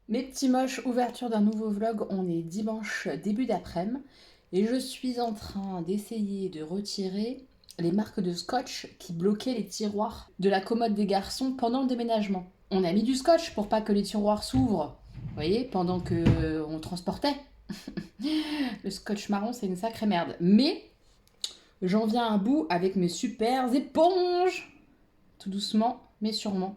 Mes petits moches, ouverture d'un nouveau vlog, on est dimanche début d'après-midi et je suis en train d'essayer de retirer les marques de scotch qui bloquaient les tiroirs de la commode des garçons pendant le déménagement. On a mis du scotch pour pas que les tiroirs s'ouvrent, vous voyez, pendant que on transportait. Le scotch marron, c'est une sacrée merde. Mais j'en viens à bout avec mes super éponges, tout doucement mais sûrement.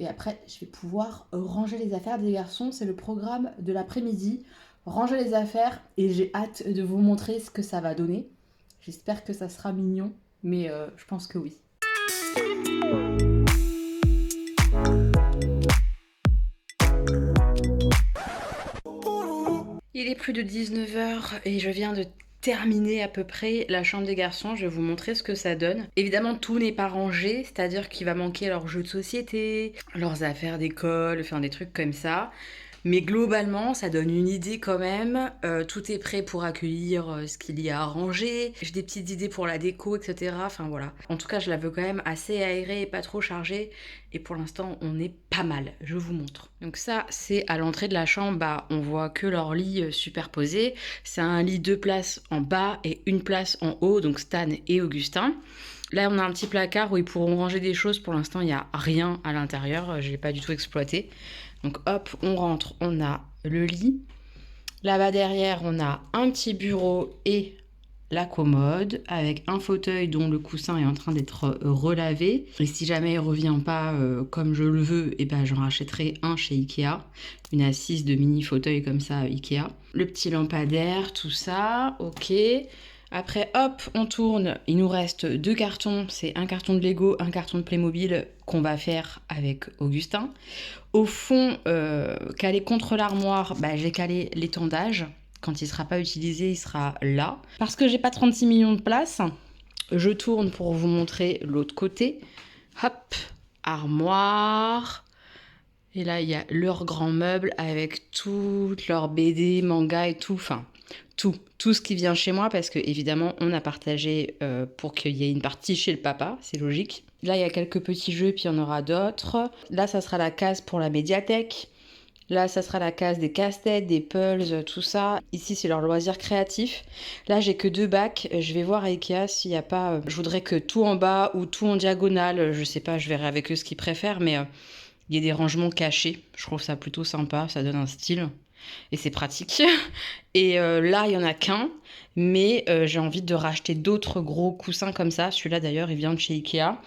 Et après, je vais pouvoir ranger les affaires des garçons. C'est le programme de l'après-midi. Ranger les affaires et j'ai hâte de vous montrer ce que ça va donner. J'espère que ça sera mignon, mais je pense que oui. Il est plus de 19h et je viens de terminer à peu près la chambre des garçons. Je vais vous montrer ce que ça donne. Évidemment, tout n'est pas rangé, c'est-à-dire qu'il va manquer leurs jeux de société, leurs affaires d'école, enfin des trucs comme ça. Mais globalement, ça donne une idée quand même. Tout est prêt pour accueillir ce qu'il y a à ranger. J'ai des petites idées pour la déco, etc. Enfin voilà. En tout cas, je la veux quand même assez aérée et pas trop chargée. Et pour l'instant, on est pas mal. Je vous montre. Donc ça, c'est à l'entrée de la chambre. Bah, on voit que leur lit superposé. C'est un lit 2 places en bas et une place en haut. Donc Stan et Augustin. Là, on a un petit placard où ils pourront ranger des choses. Pour l'instant, il n'y a rien à l'intérieur. Je ne l'ai pas du tout exploité. Donc hop, on rentre, on a le lit. Là-bas derrière, on a un petit bureau et la commode avec un fauteuil dont le coussin est en train d'être relavé. Et si jamais il revient pas comme je le veux, et ben j'en rachèterai un chez Ikea. Une assise de mini fauteuil comme ça Ikea. Le petit lampadaire, tout ça, ok. Après, hop, on tourne. Il nous reste 2 cartons. C'est un carton de Lego, un carton de Playmobil qu'on va faire avec Augustin. Au fond, calé contre l'armoire, bah, j'ai calé l'étendage. Quand il ne sera pas utilisé, il sera là. Parce que j'ai pas 36 millions de place, je tourne pour vous montrer l'autre côté. Hop, armoire. Et là, il y a leur grand meuble avec toutes leurs BD, mangas et tout. Enfin, tout ce qui vient chez moi parce que évidemment on a partagé pour qu'il y ait une partie chez le papa, c'est logique. Là il y a quelques petits jeux puis il y en aura d'autres. Là ça sera la case pour la médiathèque. Là ça sera la case des casse-têtes, des puzzles, tout ça. Ici c'est leur loisir créatif. Là j'ai que 2 bacs. Je vais voir à Ikea s'il n'y a pas... je voudrais que tout en bas ou tout en diagonale. Je sais pas, je verrai avec eux ce qu'ils préfèrent mais il y a des rangements cachés. Je trouve ça plutôt sympa, ça donne un style. Et c'est pratique. Et là, il n'y en a qu'un, mais j'ai envie de racheter d'autres gros coussins comme ça. Celui-là, d'ailleurs, il vient de chez Ikea.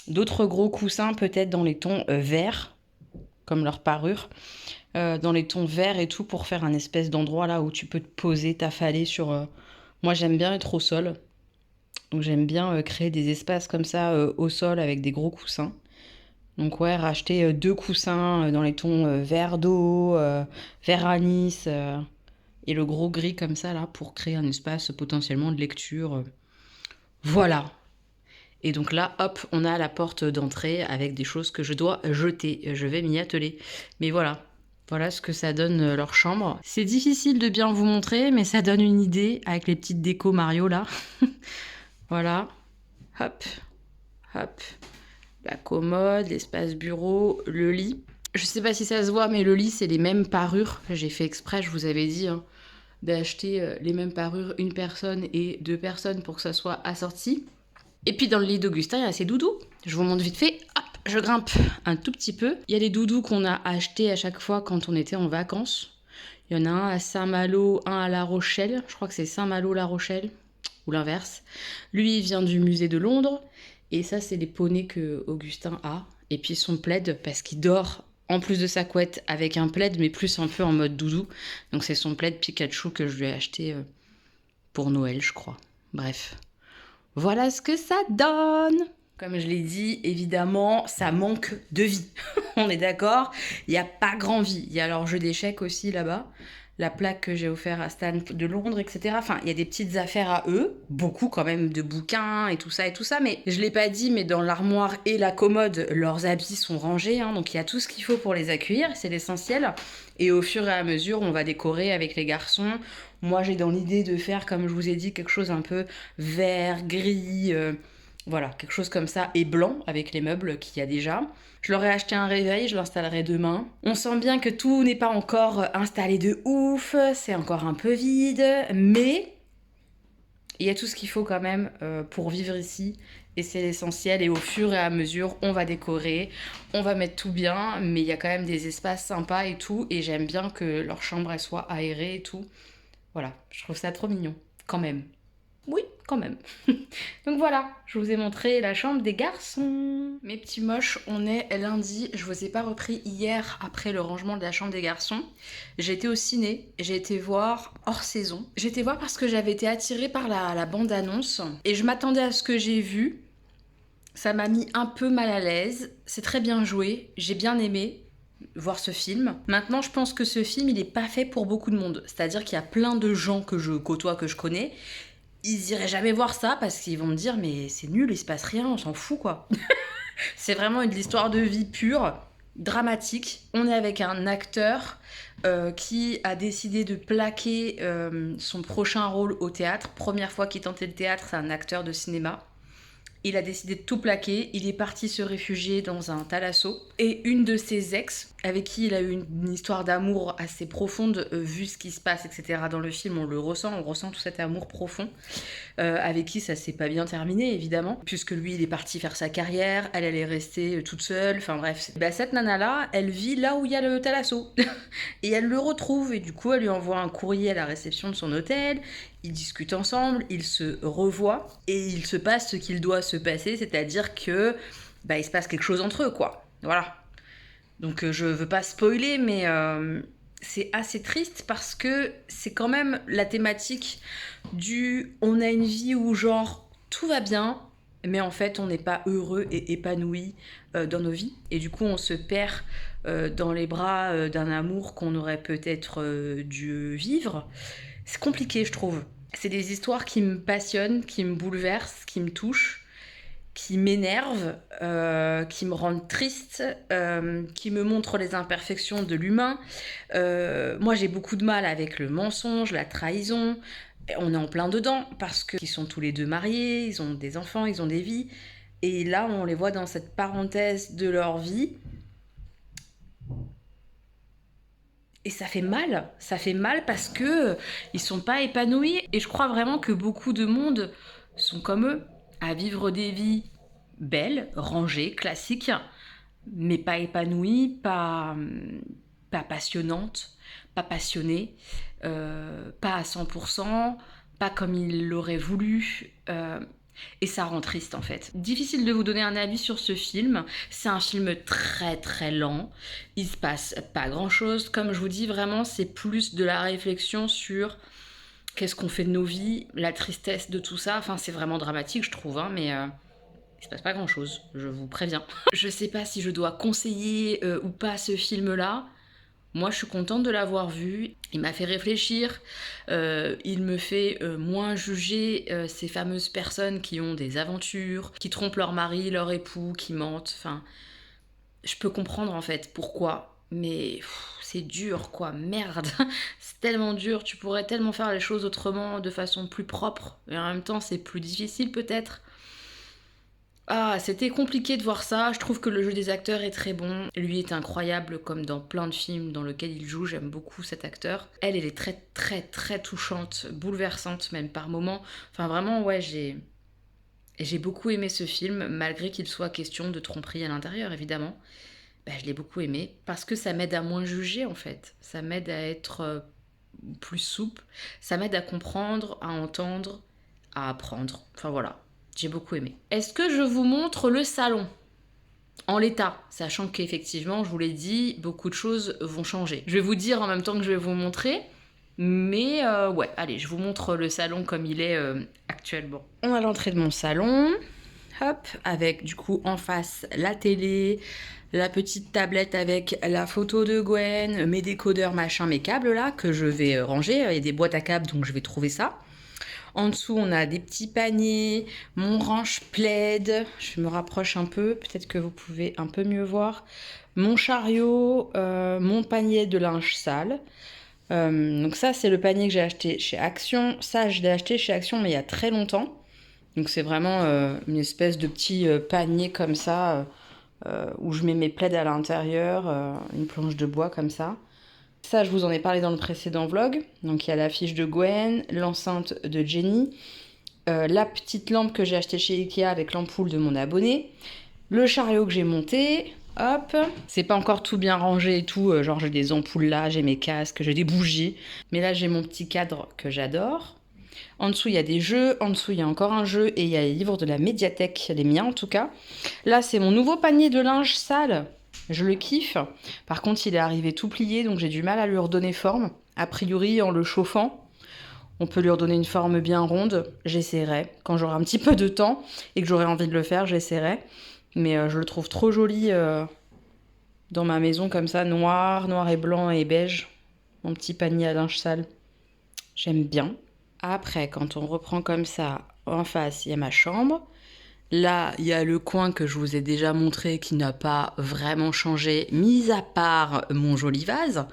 D'autres gros coussins, peut-être dans les tons verts, comme leur parure. Dans les tons verts et tout, pour faire un espèce d'endroit là où tu peux te poser, t'affaler sur... Moi, j'aime bien être au sol. Donc, j'aime bien créer des espaces comme ça au sol avec des gros coussins. Donc ouais, racheter 2 coussins dans les tons vert d'eau, vert anis et le gros gris comme ça là pour créer un espace potentiellement de lecture. Voilà. Et donc là, hop, on a la porte d'entrée avec des choses que je dois jeter. Je vais m'y atteler. Mais voilà. Voilà ce que ça donne leur chambre. C'est difficile de bien vous montrer, mais ça donne une idée avec les petites décos Mario là. Voilà. Hop, hop. La commode, l'espace bureau, le lit. Je sais pas si ça se voit, mais le lit, c'est les mêmes parures. J'ai fait exprès, je vous avais dit, hein, d'acheter les mêmes parures, une personne et 2 personnes pour que ça soit assorti. Et puis dans le lit d'Augustin, il y a ses doudous. Je vous montre vite fait. Hop, je grimpe un tout petit peu. Il y a les doudous qu'on a achetés à chaque fois quand on était en vacances. Il y en a un à Saint-Malo, un à La Rochelle. Je crois que c'est Saint-Malo-La Rochelle, ou l'inverse. Lui, il vient du musée de Londres. Et ça, c'est les poneys que Augustin a. Et puis son plaid, parce qu'il dort en plus de sa couette avec un plaid, mais plus un peu en mode doudou. Donc c'est son plaid Pikachu que je lui ai acheté pour Noël, je crois. Bref. Voilà ce que ça donne. Comme je l'ai dit, évidemment, ça manque de vie. On est d'accord. Il n'y a pas grand vie. Il y a leur jeu d'échecs aussi là-bas. La plaque que j'ai offert à Stan de Londres, etc. Enfin, il y a des petites affaires à eux. Beaucoup quand même de bouquins et tout ça et tout ça. Mais je l'ai pas dit, mais dans l'armoire et la commode, leurs habits sont rangés. Hein, donc il y a tout ce qu'il faut pour les accueillir. C'est l'essentiel. Et au fur et à mesure, on va décorer avec les garçons. Moi, j'ai dans l'idée de faire, comme je vous ai dit, quelque chose un peu vert, gris... Voilà, quelque chose comme ça, et blanc, avec les meubles qu'il y a déjà. Je leur ai acheté un réveil, je l'installerai demain. On sent bien que tout n'est pas encore installé de ouf, c'est encore un peu vide, mais il y a tout ce qu'il faut quand même pour vivre ici, et c'est l'essentiel, et au fur et à mesure, on va décorer, on va mettre tout bien, mais il y a quand même des espaces sympas et tout, et j'aime bien que leur chambre, elle soit aérée et tout. Voilà, je trouve ça trop mignon, quand même. Oui, quand même. Donc voilà, je vous ai montré la chambre des garçons. Mes petits moches, on est lundi. Je vous ai pas repris hier après le rangement de la chambre des garçons. J'ai été au ciné, j'ai été voir hors saison. J'ai été voir parce que j'avais été attirée par la bande-annonce et je m'attendais à ce que j'ai vu. Ça m'a mis un peu mal à l'aise. C'est très bien joué, j'ai bien aimé voir ce film. Maintenant, je pense que ce film, il est pas fait pour beaucoup de monde. C'est-à-dire qu'il y a plein de gens que je côtoie, que je connais, ils iraient jamais voir ça parce qu'ils vont me dire mais c'est nul, il se passe rien, on s'en fout quoi. C'est vraiment une histoire de vie pure, dramatique. On est avec un acteur qui a décidé de plaquer son prochain rôle au théâtre. Première fois qu'il tentait le théâtre, c'est un acteur de cinéma. Il a décidé de tout plaquer, il est parti se réfugier dans un thalasso. Et une de ses ex, avec qui il a eu une histoire d'amour assez profonde, vu ce qui se passe, etc. dans le film, on ressent tout cet amour profond, avec qui ça s'est pas bien terminé, évidemment, puisque lui, il est parti faire sa carrière, elle est restée toute seule, enfin bref. Bah, cette nana-là, elle vit là où il y a le thalasso. Et elle le retrouve, et du coup, elle lui envoie un courrier à la réception de son hôtel. Ils discutent ensemble, ils se revoient et il se passe ce qu'il doit se passer, c'est-à-dire que il se passe quelque chose entre eux, quoi. Voilà. Donc je veux pas spoiler, mais c'est assez triste parce que c'est quand même la thématique du on a une vie où genre tout va bien, mais en fait on n'est pas heureux et épanoui dans nos vies. Et du coup on se perd dans les bras d'un amour qu'on aurait peut-être dû vivre. C'est compliqué, je trouve. C'est des histoires qui me passionnent, qui me bouleversent, qui me touchent, qui m'énervent, qui me rendent triste, qui me montrent les imperfections de l'humain. Moi, j'ai beaucoup de mal avec le mensonge, la trahison. On est en plein dedans parce qu'ils sont tous les deux mariés, ils ont des enfants, ils ont des vies. Et là, on les voit dans cette parenthèse de leur vie. Et ça fait mal parce que ils sont pas épanouis. Et je crois vraiment que beaucoup de monde sont comme eux, à vivre des vies belles, rangées, classiques, mais pas épanouies, pas passionnantes, pas passionnées, pas à 100%, pas comme ils l'auraient voulu. Et ça rend triste en fait. Difficile de vous donner un avis sur ce film. C'est un film très très lent. Il se passe pas grand chose. Comme je vous dis, vraiment, c'est plus de la réflexion sur qu'est-ce qu'on fait de nos vies, la tristesse de tout ça. Enfin, c'est vraiment dramatique, je trouve, hein, mais il se passe pas grand chose, je vous préviens. Je sais pas si je dois conseiller ou pas ce film-là. Moi, je suis contente de l'avoir vu. Il m'a fait réfléchir. Il me fait moins juger ces fameuses personnes qui ont des aventures, qui trompent leur mari, leur époux, qui mentent. Enfin, je peux comprendre en fait pourquoi. Mais c'est dur, quoi. Merde. C'est tellement dur. Tu pourrais tellement faire les choses autrement, de façon plus propre. Et en même temps, c'est plus difficile peut-être. Ah, c'était compliqué de voir ça. Je trouve que le jeu des acteurs est très bon. Lui est incroyable, comme dans plein de films dans lesquels il joue. J'aime beaucoup cet acteur. Elle est très, très, très touchante, bouleversante même par moments. Enfin, vraiment, ouais, j'ai beaucoup aimé ce film, malgré qu'il soit question de tromperie à l'intérieur, évidemment. Je l'ai beaucoup aimé parce que ça m'aide à moins juger, en fait. Ça m'aide à être plus souple. Ça m'aide à comprendre, à entendre, à apprendre. Enfin, voilà. J'ai beaucoup aimé. Est-ce que je vous montre le salon en l'état, sachant qu'effectivement, je vous l'ai dit, beaucoup de choses vont changer. Je vais vous dire en même temps que je vais vous montrer, mais ouais, allez, je vous montre le salon comme il est actuellement. On a l'entrée de mon salon, hop, avec du coup en face la télé, la petite tablette avec la photo de Gwen, mes décodeurs, machin, mes câbles là, que je vais ranger. Il y a des boîtes à câbles, donc je vais trouver ça. En dessous, on a des petits paniers, mon range plaid, je me rapproche un peu, peut-être que vous pouvez un peu mieux voir, mon chariot, mon panier de linge sale. Donc ça, c'est le panier que j'ai acheté chez Action. Ça, je l'ai acheté chez Action, mais il y a très longtemps. Donc c'est vraiment une espèce de petit panier comme ça, où je mets mes plaids à l'intérieur, une planche de bois comme ça. Ça, je vous en ai parlé dans le précédent vlog. Donc il y a l'affiche de Gwen, l'enceinte de Jenny, la petite lampe que j'ai achetée chez Ikea avec l'ampoule de mon abonné, le chariot que j'ai monté, hop. C'est pas encore tout bien rangé et tout, genre j'ai des ampoules là, j'ai mes casques, j'ai des bougies. Mais là j'ai mon petit cadre que j'adore. En dessous, il y a des jeux, en dessous, il y a encore un jeu et il y a les livres de la médiathèque, les miens en tout cas. Là, c'est mon nouveau panier de linge sale. Je le kiffe. Par contre, il est arrivé tout plié, donc j'ai du mal à lui redonner forme. A priori, en le chauffant, on peut lui redonner une forme bien ronde. J'essaierai. Quand j'aurai un petit peu de temps et que j'aurai envie de le faire, j'essaierai. Mais je le trouve trop joli dans ma maison comme ça, noir et blanc et beige. Mon petit panier à linge sale. J'aime bien. Après, quand on reprend comme ça, en face, il y a ma chambre. Là, il y a le coin que je vous ai déjà montré qui n'a pas vraiment changé, mis à part mon joli vase.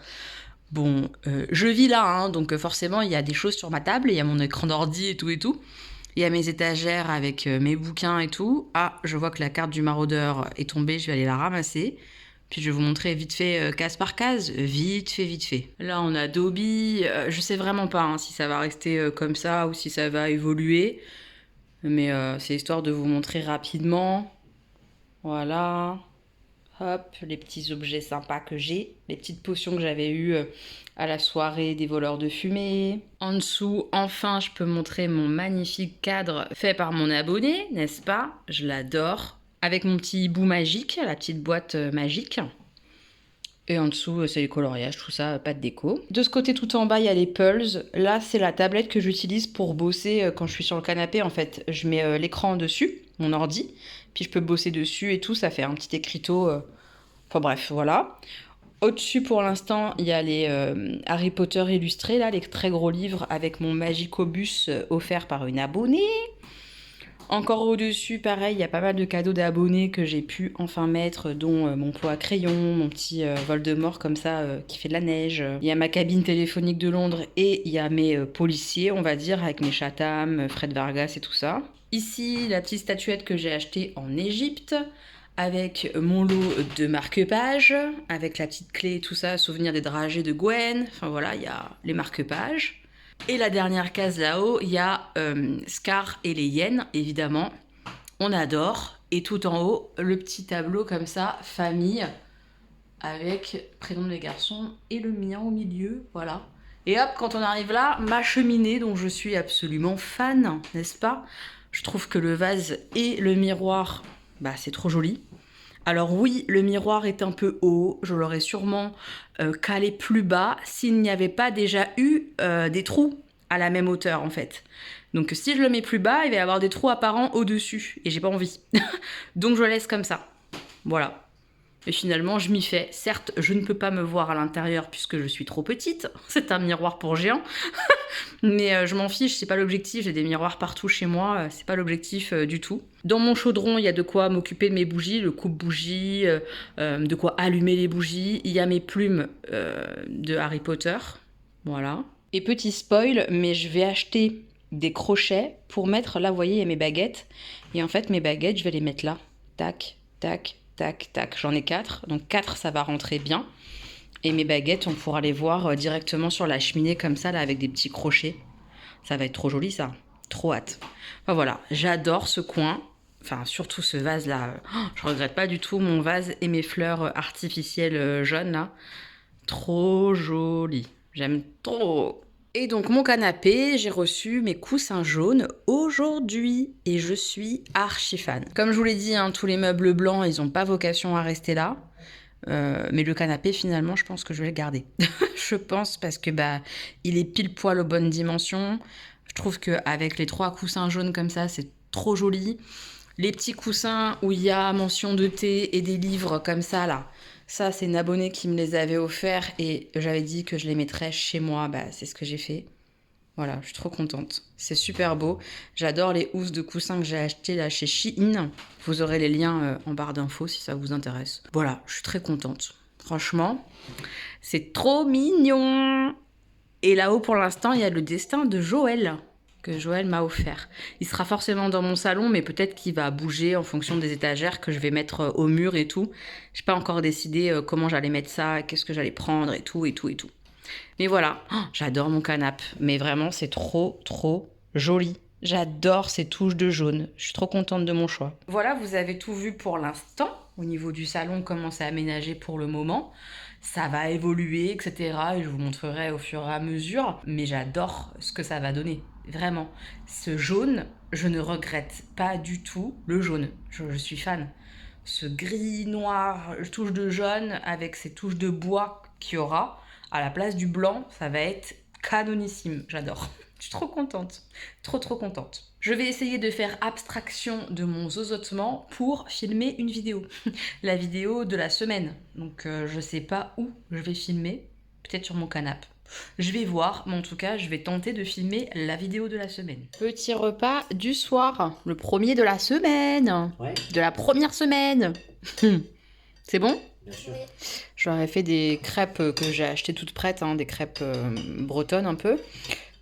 Bon, je vis là, hein, donc forcément, il y a des choses sur ma table, il y a mon écran d'ordi et tout et tout. Il y a mes étagères avec mes bouquins et tout. Ah, je vois que la carte du maraudeur est tombée, je vais aller la ramasser. Puis je vais vous montrer vite fait, case par case, vite fait. Là, on a Dobby. Je sais vraiment pas hein, si ça va rester comme ça ou si ça va évoluer. Mais c'est histoire de vous montrer rapidement. Voilà. Hop, les petits objets sympas que j'ai. Les petites potions que j'avais eues à la soirée des voleurs de fumée. En dessous, enfin, je peux montrer mon magnifique cadre fait par mon abonné, n'est-ce pas? Je l'adore. Avec mon petit hibou magique, la petite boîte magique. Et en dessous, c'est les coloriages, tout ça, pas de déco. De ce côté, tout en bas, il y a les Pulse. Là, c'est la tablette que j'utilise pour bosser quand je suis sur le canapé. En fait, je mets l'écran dessus, mon ordi, puis je peux bosser dessus et tout. Ça fait un petit écriteau. Enfin bref, voilà. Au-dessus, pour l'instant, il y a les Harry Potter illustrés, là, les très gros livres avec mon Magicobus offert par une abonnée. Encore au-dessus, pareil, il y a pas mal de cadeaux d'abonnés que j'ai pu enfin mettre, dont mon pot à crayon, mon petit Voldemort comme ça qui fait de la neige. Il y a ma cabine téléphonique de Londres et il y a mes policiers, on va dire, avec mes Chatham, Fred Vargas et tout ça. Ici, la petite statuette que j'ai achetée en Égypte, avec mon lot de marque-pages, avec la petite clé, tout ça, souvenir des dragées de Gwen. Enfin voilà, il y a les marque-pages. Et la dernière case là-haut, il y a Scar et les hyènes, évidemment. On adore. Et tout en haut, le petit tableau comme ça, famille, avec prénom des garçons et le mien au milieu, voilà. Et hop, quand on arrive là, ma cheminée, dont je suis absolument fan, n'est-ce pas? Je trouve que le vase et le miroir, bah c'est trop joli. Alors oui, le miroir est un peu haut, je l'aurais sûrement calé plus bas s'il n'y avait pas déjà eu des trous à la même hauteur en fait. Donc si je le mets plus bas, il va y avoir des trous apparents au-dessus et j'ai pas envie. Donc je le laisse comme ça. Voilà. Et finalement, je m'y fais. Certes, je ne peux pas me voir à l'intérieur puisque je suis trop petite. C'est un miroir pour géant. Mais je m'en fiche, c'est pas l'objectif. J'ai des miroirs partout chez moi. C'est pas l'objectif du tout. Dans mon chaudron, il y a de quoi m'occuper de mes bougies, le coupe-bougies, de quoi allumer les bougies. Il y a mes plumes de Harry Potter. Voilà. Et petit spoil, mais je vais acheter des crochets pour mettre, là, vous voyez, il y a mes baguettes. Et en fait, mes baguettes, je vais les mettre là. Tac, tac, tac, tac. J'en ai 4. Donc 4, ça va rentrer bien. Et mes baguettes, on pourra les voir directement sur la cheminée comme ça, là, avec des petits crochets. Ça va être trop joli, ça. Trop hâte. Enfin voilà, j'adore ce coin. Enfin, surtout ce vase-là. Oh, je regrette pas du tout mon vase et mes fleurs artificielles jaunes, là. Trop joli. J'aime trop. Et donc, mon canapé, j'ai reçu mes coussins jaunes aujourd'hui. Et je suis archi fan. Comme je vous l'ai dit, hein, tous les meubles blancs, ils n'ont pas vocation à rester là. Mais le canapé, finalement, je pense que je vais le garder. Je pense parce que bah, il est pile poil aux bonnes dimensions. Je trouve qu'avec les 3 coussins jaunes comme ça, c'est trop joli. Les petits coussins où il y a mention de thé et des livres comme ça, là. Ça, c'est une abonnée qui me les avait offerts et j'avais dit que je les mettrais chez moi. Bah, c'est ce que j'ai fait. Voilà, je suis trop contente. C'est super beau. J'adore les housses de coussins que j'ai achetées là chez Shein. Vous aurez les liens en barre d'infos si ça vous intéresse. Voilà, je suis très contente. Franchement, c'est trop mignon. Et là-haut, pour l'instant, il y a le destin de Joël. que Joël m'a offert. Il sera forcément dans mon salon, mais peut-être qu'il va bouger en fonction des étagères que je vais mettre au mur et tout. J'ai pas encore décidé comment j'allais mettre ça, qu'est-ce que j'allais prendre et tout, et tout, et tout. Mais voilà, oh, j'adore mon canapé. Mais vraiment, c'est trop, trop joli. J'adore ces touches de jaune. Je suis trop contente de mon choix. Voilà, vous avez tout vu pour l'instant. Au niveau du salon, comment c'est aménagé pour le moment. Ça va évoluer, etc. Et je vous montrerai au fur et à mesure. Mais j'adore ce que ça va donner. Vraiment. Ce jaune, je ne regrette pas du tout le jaune. Je suis fan. Ce gris noir, touche de jaune avec ces touches de bois qu'il y aura. À la place du blanc, ça va être canonissime. J'adore. Je suis trop contente. Trop, trop contente. Je vais essayer de faire abstraction de mon zozotement pour filmer une vidéo. La vidéo de la semaine. Donc, je sais pas où je vais filmer. Peut-être sur mon canapé. Je vais voir, mais en tout cas, je vais tenter de filmer la vidéo de la semaine. Petit repas du soir. Le premier de la semaine. Ouais. De la première semaine. C'est bon ? Bien sûr. J'aurais fait des crêpes que j'ai achetées toutes prêtes, hein, des crêpes bretonnes un peu,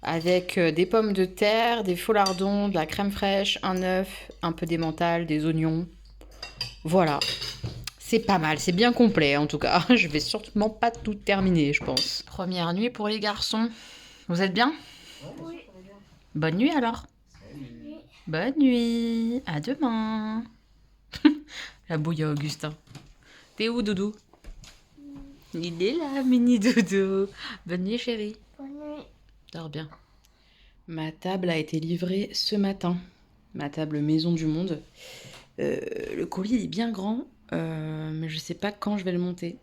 avec des pommes de terre, des faux lardons, de la crème fraîche, un œuf, un peu d'emmental, des oignons. Voilà. C'est pas mal, c'est bien complet en tout cas. Je vais sûrement pas tout terminer, je pense. Première nuit pour les garçons. Vous êtes bien ? Oui. Bonne nuit alors. Bonne nuit. À demain. La bouille à Augustin. T'es où, Doudou ? Il est là, mini Doudou. Bonne nuit, chérie. Bonne nuit. Dors bien. Ma table a été livrée ce matin. Ma table maison du monde. Le colis il est bien grand, mais je sais pas quand je vais le monter.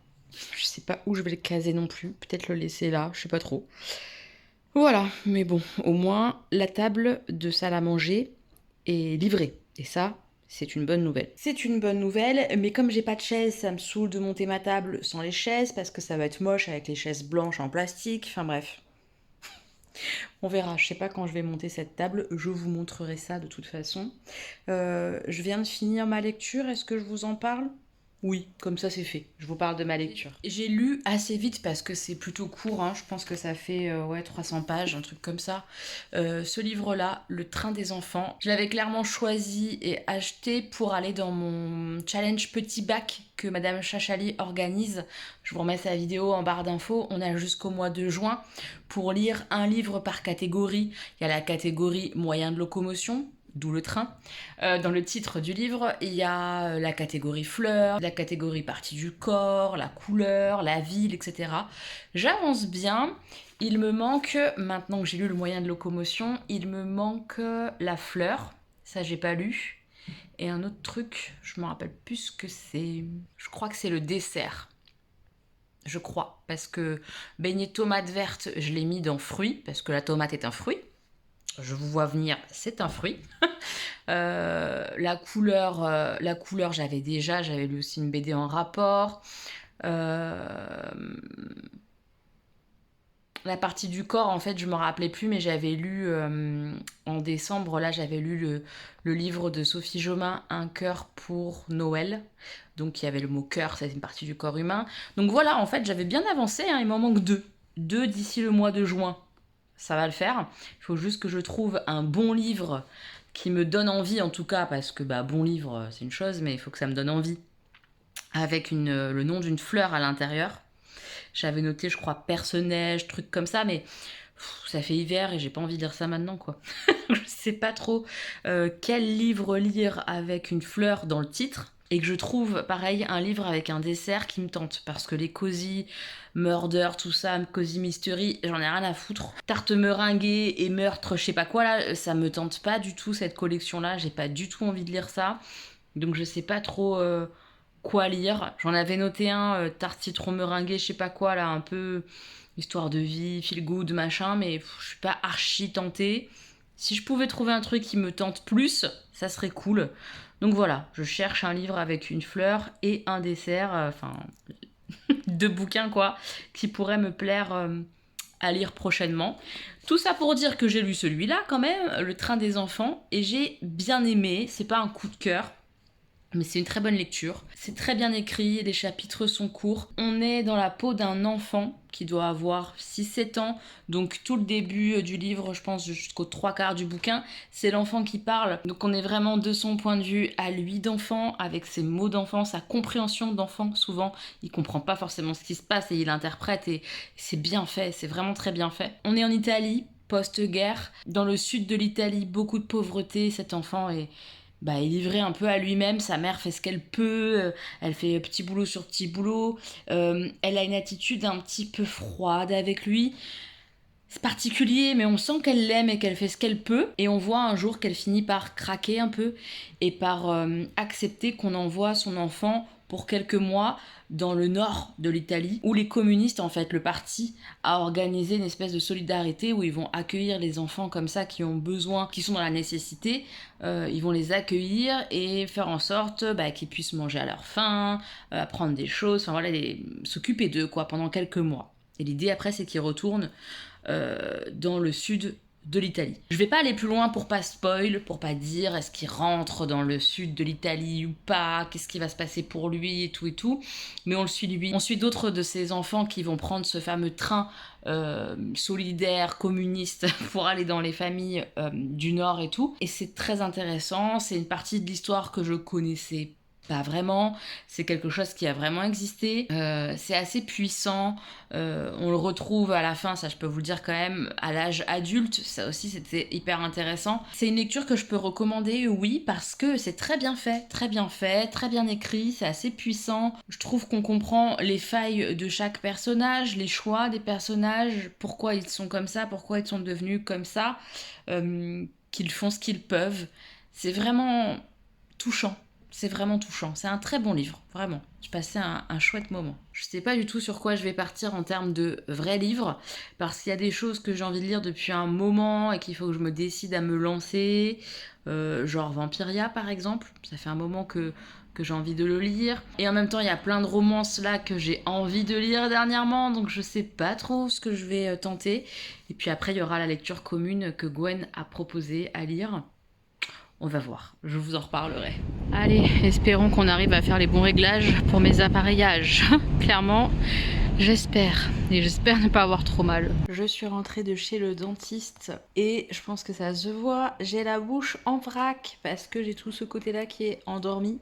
Je sais pas où je vais le caser non plus. Peut-être le laisser là, je sais pas trop. Voilà, mais bon, au moins la table de salle à manger est livrée. Et ça, c'est une bonne nouvelle. C'est une bonne nouvelle, mais comme j'ai pas de chaise, ça me saoule de monter ma table sans les chaises parce que ça va être moche avec les chaises blanches en plastique. Enfin bref. On verra, je sais pas quand je vais monter cette table, je vous montrerai ça de toute façon. Je viens de finir ma lecture, est-ce que je vous en parle ? Oui, comme ça c'est fait, je vous parle de ma lecture. J'ai lu assez vite parce que c'est plutôt court, hein. Je pense que ça fait 300 pages, un truc comme ça. Ce livre-là, Le Train des enfants, je l'avais clairement choisi et acheté pour aller dans mon challenge petit bac que Madame Chachali organise. Je vous remets sa vidéo en barre d'infos. On a jusqu'au mois de juin pour lire un livre par catégorie. Il y a la catégorie moyen de locomotion, d'où le train. Dans le titre du livre, il y a la catégorie fleurs, la catégorie partie du corps, la couleur, la ville, etc. J'avance bien. Il me manque, maintenant que j'ai lu le moyen de locomotion, il me manque la fleur. Ça, j'ai pas lu. Et un autre truc, je me rappelle plus ce que c'est. Je crois que c'est le dessert. Je crois. Parce que beignet tomate verte, je l'ai mis dans fruits, parce que la tomate est un fruit. Je vous vois venir, c'est un fruit. La couleur, j'avais lu aussi une BD en rapport. La partie du corps, en fait, je me rappelais plus, mais j'avais lu en décembre, là, j'avais lu le livre de Sophie Jomain, Un cœur pour Noël. Donc, il y avait le mot cœur, c'est une partie du corps humain. Donc voilà, en fait, j'avais bien avancé, hein, il m'en manque 2. 2 d'ici le mois de juin. Ça va le faire. Il faut juste que je trouve un bon livre qui me donne envie, en tout cas, parce que bon livre, c'est une chose, mais il faut que ça me donne envie. Avec le nom d'une fleur à l'intérieur. J'avais noté, je crois, perce-neige, truc comme ça, mais ça fait hiver et j'ai pas envie de lire ça maintenant, quoi. Je sais pas trop quel livre lire avec une fleur dans le titre. Et que je trouve, pareil, un livre avec un dessert qui me tente. Parce que les cozy murder, tout ça, cozy mystery, j'en ai rien à foutre. Tarte meringuée et meurtre, je sais pas quoi, là, ça me tente pas du tout, cette collection-là. J'ai pas du tout envie de lire ça. Donc je sais pas trop quoi lire. J'en avais noté un, tarte citron meringuée, je sais pas quoi, là, un peu histoire de vie, feel good, machin, mais je suis pas archi tentée. Si je pouvais trouver un truc qui me tente plus, ça serait cool. Donc voilà, je cherche un livre avec une fleur et un dessert, enfin, 2 bouquins quoi, qui pourraient me plaire à lire prochainement. Tout ça pour dire que j'ai lu celui-là quand même, Le Train des enfants, et j'ai bien aimé, c'est pas un coup de cœur. Mais c'est une très bonne lecture. C'est très bien écrit, les chapitres sont courts. On est dans la peau d'un enfant qui doit avoir 6-7 ans. Donc tout le début du livre, je pense jusqu'aux 3/4 du bouquin, c'est l'enfant qui parle. Donc on est vraiment de son point de vue à lui d'enfant, avec ses mots d'enfant, sa compréhension d'enfant. Souvent, il comprend pas forcément ce qui se passe et il interprète et c'est bien fait, c'est vraiment très bien fait. On est en Italie, post-guerre. Dans le sud de l'Italie, beaucoup de pauvreté. Cet enfant est est livré un peu à lui-même. Sa mère fait ce qu'elle peut, elle fait petit boulot sur petit boulot. Elle a une attitude un petit peu froide avec lui. C'est particulier, mais on sent qu'elle l'aime et qu'elle fait ce qu'elle peut. Et on voit un jour qu'elle finit par craquer un peu et par accepter qu'on envoie son enfant pour quelques mois dans le nord de l'Italie, où les communistes, en fait, le parti, a organisé une espèce de solidarité où ils vont accueillir les enfants comme ça qui ont besoin, qui sont dans la nécessité. Ils vont les accueillir et faire en sorte qu'ils puissent manger à leur faim, apprendre des choses, enfin voilà, s'occuper d'eux quoi pendant quelques mois. Et l'idée après, c'est qu'ils retournent dans le sud de l'Italie. Je vais pas aller plus loin pour pas spoil, pour pas dire est-ce qu'il rentre dans le sud de l'Italie ou pas, qu'est-ce qui va se passer pour lui et tout, mais on le suit lui. On suit d'autres de ces enfants qui vont prendre ce fameux train solidaire, communiste, pour aller dans les familles du Nord et tout. Et c'est très intéressant, c'est une partie de l'histoire que je connaissais pas vraiment, c'est quelque chose qui a vraiment existé, c'est assez puissant, on le retrouve à la fin, ça je peux vous le dire quand même, à l'âge adulte, ça aussi c'était hyper intéressant. C'est une lecture que je peux recommander, oui, parce que c'est très bien fait, très bien écrit, c'est assez puissant. Je trouve qu'on comprend les failles de chaque personnage, les choix des personnages, pourquoi ils sont comme ça, pourquoi ils sont devenus comme ça, qu'ils font ce qu'ils peuvent. C'est vraiment touchant. C'est vraiment touchant. C'est un très bon livre, vraiment. J'ai passé un chouette moment. Je sais pas du tout sur quoi je vais partir en termes de vrais livres, parce qu'il y a des choses que j'ai envie de lire depuis un moment et qu'il faut que je me décide à me lancer. Genre Vampiria, par exemple. Ça fait un moment que j'ai envie de le lire. Et en même temps, il y a plein de romances là que j'ai envie de lire dernièrement, donc je sais pas trop ce que je vais tenter. Et puis après, il y aura la lecture commune que Gwen a proposé à lire. On va voir, je vous en reparlerai. Allez, espérons qu'on arrive à faire les bons réglages pour mes appareillages. Clairement, j'espère. Et j'espère ne pas avoir trop mal. Je suis rentrée de chez le dentiste et je pense que ça se voit. J'ai la bouche en vrac parce que j'ai tout ce côté-là qui est endormi.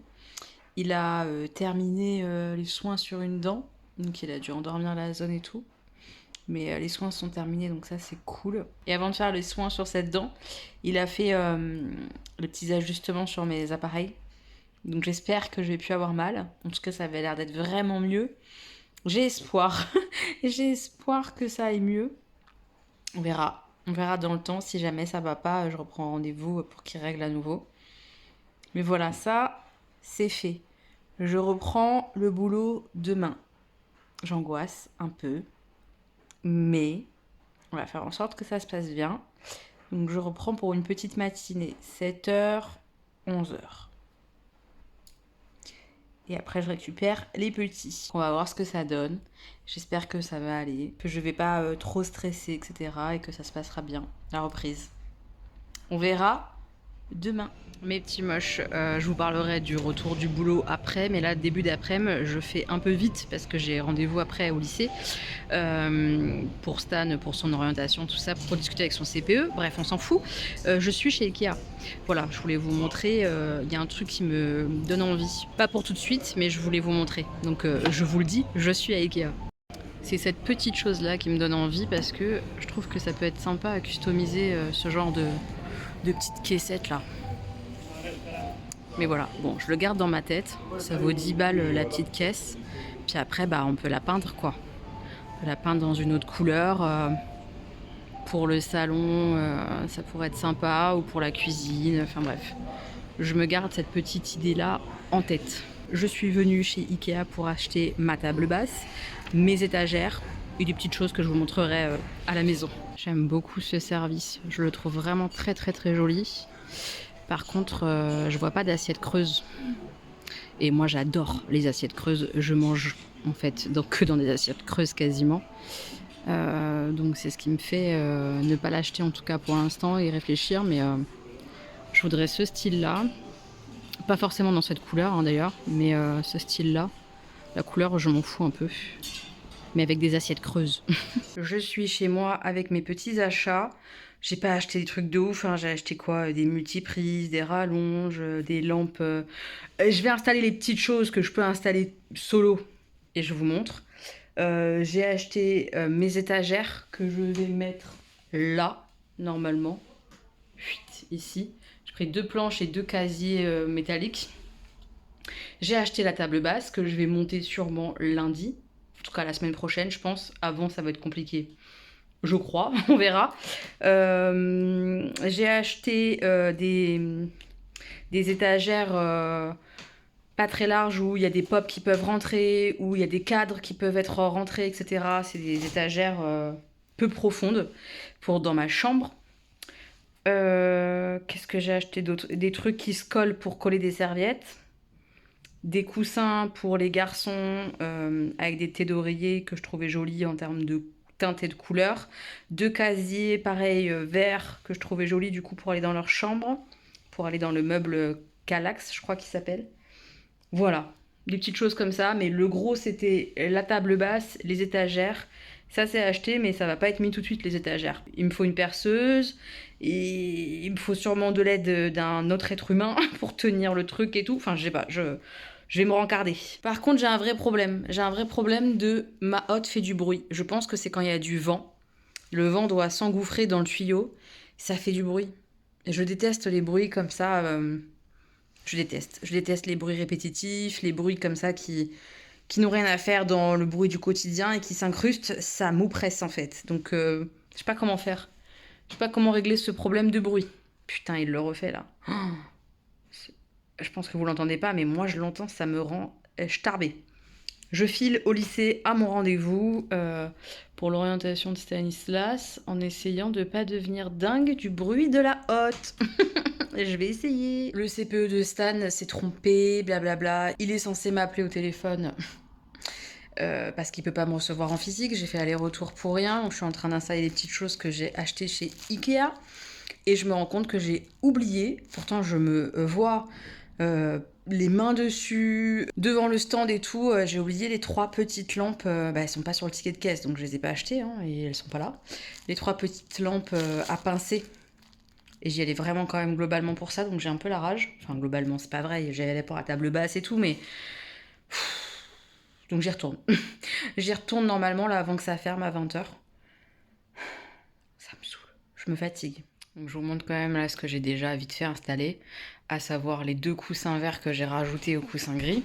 Il a terminé les soins sur une dent. Donc il a dû endormir la zone et tout. Mais les soins sont terminés, donc ça c'est cool. Et avant de faire les soins sur cette dent, il a fait les petits ajustements sur mes appareils. Donc j'espère que je vais plus avoir mal. En tout cas, ça avait l'air d'être vraiment mieux. J'ai espoir. J'ai espoir que ça aille mieux. On verra. On verra dans le temps. Si jamais ça va pas, je reprends rendez-vous pour qu'il règle à nouveau. Mais voilà, ça, c'est fait. Je reprends le boulot demain. J'angoisse un peu. Mais on va faire en sorte que ça se passe bien. Donc je reprends pour une petite matinée, 7h, 11h. Et après je récupère les petits. On va voir ce que ça donne. J'espère que ça va aller, que je vais pas trop stresser, etc. Et que ça se passera bien, la reprise. On verra demain. Mes petits moches, je vous parlerai du retour du boulot après, mais là, début d'après-midi, je fais un peu vite parce que j'ai rendez-vous après au lycée pour Stan, pour son orientation, tout ça, pour discuter avec son CPE. Bref, on s'en fout. Je suis chez Ikea. Voilà, je voulais vous montrer, il y a un truc qui me donne envie. Pas pour tout de suite, mais je voulais vous montrer. Donc, je vous le dis, je suis à Ikea. C'est cette petite chose-là qui me donne envie parce que je trouve que ça peut être sympa à customiser ce genre de petites caissettes là. Mais voilà, bon, je le garde dans ma tête. Ça vaut 10 balles la petite caisse. Puis après, on peut la peindre quoi. On peut la peindre dans une autre couleur. Pour le salon, ça pourrait être sympa. Ou pour la cuisine, enfin bref. Je me garde cette petite idée-là en tête. Je suis venue chez Ikea pour acheter ma table basse, mes étagères et des petites choses que je vous montrerai à la maison. J'aime beaucoup ce service. Je le trouve vraiment très très très joli. Par contre, je vois pas d'assiette creuse. Et moi, j'adore les assiettes creuses. Je mange, en fait, que dans des assiettes creuses quasiment. Donc, c'est ce qui me fait ne pas l'acheter, en tout cas pour l'instant, et réfléchir. Mais je voudrais ce style-là. Pas forcément dans cette couleur hein, d'ailleurs, mais ce style-là. La couleur, je m'en fous un peu. Mais avec des assiettes creuses. Je suis chez moi avec mes petits achats. J'ai pas acheté des trucs de ouf, hein. J'ai acheté quoi? Des multiprises, des rallonges, des lampes. Je vais installer les petites choses que je peux installer solo et je vous montre. J'ai acheté mes étagères que je vais mettre là, normalement. Fuit, ici. J'ai pris 2 planches et 2 casiers métalliques. J'ai acheté la table basse que je vais monter sûrement lundi. En tout cas la semaine prochaine, je pense. Avant, ça va être compliqué. Je crois, on verra. J'ai acheté des étagères pas très larges où il y a des pops qui peuvent rentrer, où il y a des cadres qui peuvent être rentrés, etc. C'est des étagères peu profondes pour dans ma chambre. Qu'est-ce que j'ai acheté d'autre? Des trucs qui se collent pour coller des serviettes. Des coussins pour les garçons avec des thés d'oreiller que je trouvais jolis en termes de teinte et de couleur. 2 casiers pareil verts que je trouvais jolis du coup pour aller dans leur chambre. Pour aller dans le meuble Calax, je crois qu'il s'appelle. Voilà, des petites choses comme ça. Mais le gros c'était la table basse, les étagères. Ça c'est acheté mais ça va pas être mis tout de suite les étagères. Il me faut une perceuse et il me faut sûrement de l'aide d'un autre être humain pour tenir le truc et tout. Enfin je sais pas, je vais me rencarder. Par contre, j'ai un vrai problème. J'ai un vrai problème de ma hotte fait du bruit. Je pense que c'est quand il y a du vent. Le vent doit s'engouffrer dans le tuyau. Ça fait du bruit. Et je déteste les bruits comme ça. Je déteste. Je déteste les bruits répétitifs, les bruits comme ça qui n'ont rien à faire dans le bruit du quotidien et qui s'incrustent. Ça m'oppresse en fait. Donc, je sais pas comment faire. Je sais pas comment régler ce problème de bruit. Putain, il le refait là. Oh, je pense que vous l'entendez pas, mais moi je l'entends, ça me rend starbée. Je file au lycée à mon rendez-vous pour l'orientation de Stanislas en essayant de pas devenir dingue du bruit de la hotte. Je vais essayer. Le CPE de Stan s'est trompé, blablabla. Il est censé m'appeler au téléphone parce qu'il peut pas me recevoir en physique. J'ai fait aller-retour pour rien. Donc je suis en train d'installer les petites choses que j'ai achetées chez Ikea. Et je me rends compte que j'ai oublié. Pourtant, je me vois les mains dessus, devant le stand et tout. J'ai oublié les 3 petites lampes. Elles sont pas sur le ticket de caisse, donc je les ai pas achetées hein, et elles sont pas là. Les 3 petites lampes à pincer. Et j'y allais vraiment quand même globalement pour ça, donc j'ai un peu la rage. Enfin, globalement, c'est pas vrai. J'y allais pour la table basse et tout, mais... Donc j'y retourne. J'y retourne normalement là avant que ça ferme à 20h. Ça me saoule. Je me fatigue. Donc je vous montre quand même là ce que j'ai déjà vite fait installer, à savoir les 2 coussins verts que j'ai rajoutés aux coussins gris.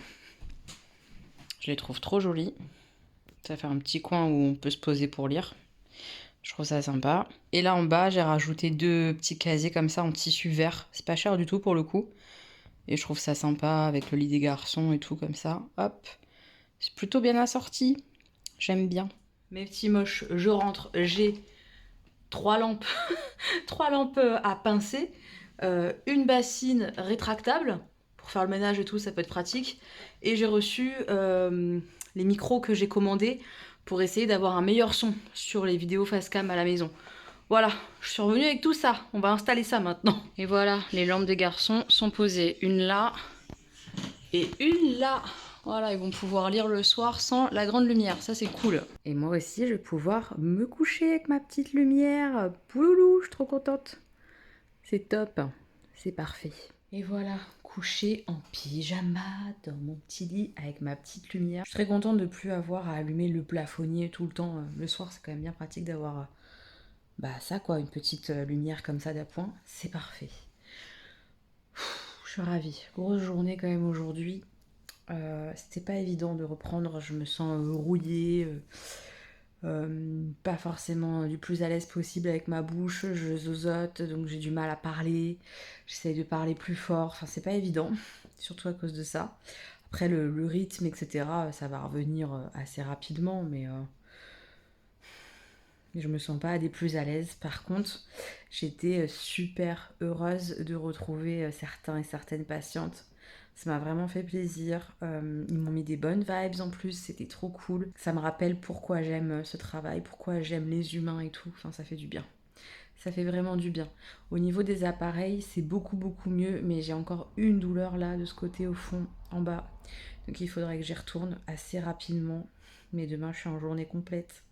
Je les trouve trop jolis. Ça fait un petit coin où on peut se poser pour lire. Je trouve ça sympa. Et là en bas, j'ai rajouté 2 petits casiers comme ça en tissu vert. C'est pas cher du tout pour le coup. Et je trouve ça sympa avec le lit des garçons et tout comme ça. Hop. C'est plutôt bien assorti. J'aime bien. Mes petits moches, je rentre. J'ai 3 lampes. 3 lampes à pincer. Une bassine rétractable. Pour faire le ménage et tout, ça peut être pratique. Et j'ai reçu les micros que j'ai commandés pour essayer d'avoir un meilleur son sur les vidéos face cam à la maison. Voilà, je suis revenue avec tout ça. On va installer ça maintenant. Et voilà, les lampes des garçons sont posées. Une là et une là. Voilà, ils vont pouvoir lire le soir sans la grande lumière. Ça, c'est cool. Et moi aussi, je vais pouvoir me coucher avec ma petite lumière. Pouloulou, je suis trop contente. C'est top. C'est parfait. Et voilà, coucher en pyjama dans mon petit lit avec ma petite lumière. Je suis très contente de ne plus avoir à allumer le plafonnier tout le temps. Le soir, c'est quand même bien pratique d'avoir ça quoi, une petite lumière comme ça d'appoint. C'est parfait. Je suis ravie. Grosse journée quand même aujourd'hui. C'était pas évident de reprendre. Je me sens rouillée. Pas forcément du plus à l'aise possible avec ma bouche, je zozote, donc j'ai du mal à parler, j'essaye de parler plus fort, enfin c'est pas évident, surtout à cause de ça. Après le rythme, etc., ça va revenir assez rapidement, mais je me sens pas des plus à l'aise. Par contre, j'étais super heureuse de retrouver certains et certaines patientes. Ça m'a vraiment fait plaisir. Ils m'ont mis des bonnes vibes en plus, c'était trop cool. Ça me rappelle pourquoi j'aime ce travail, pourquoi j'aime les humains et tout. Enfin, ça fait du bien. Ça fait vraiment du bien. Au niveau des appareils, c'est beaucoup beaucoup mieux, mais j'ai encore une douleur là de ce côté au fond, en bas. Donc il faudrait que j'y retourne assez rapidement. Mais demain, je suis en journée complète.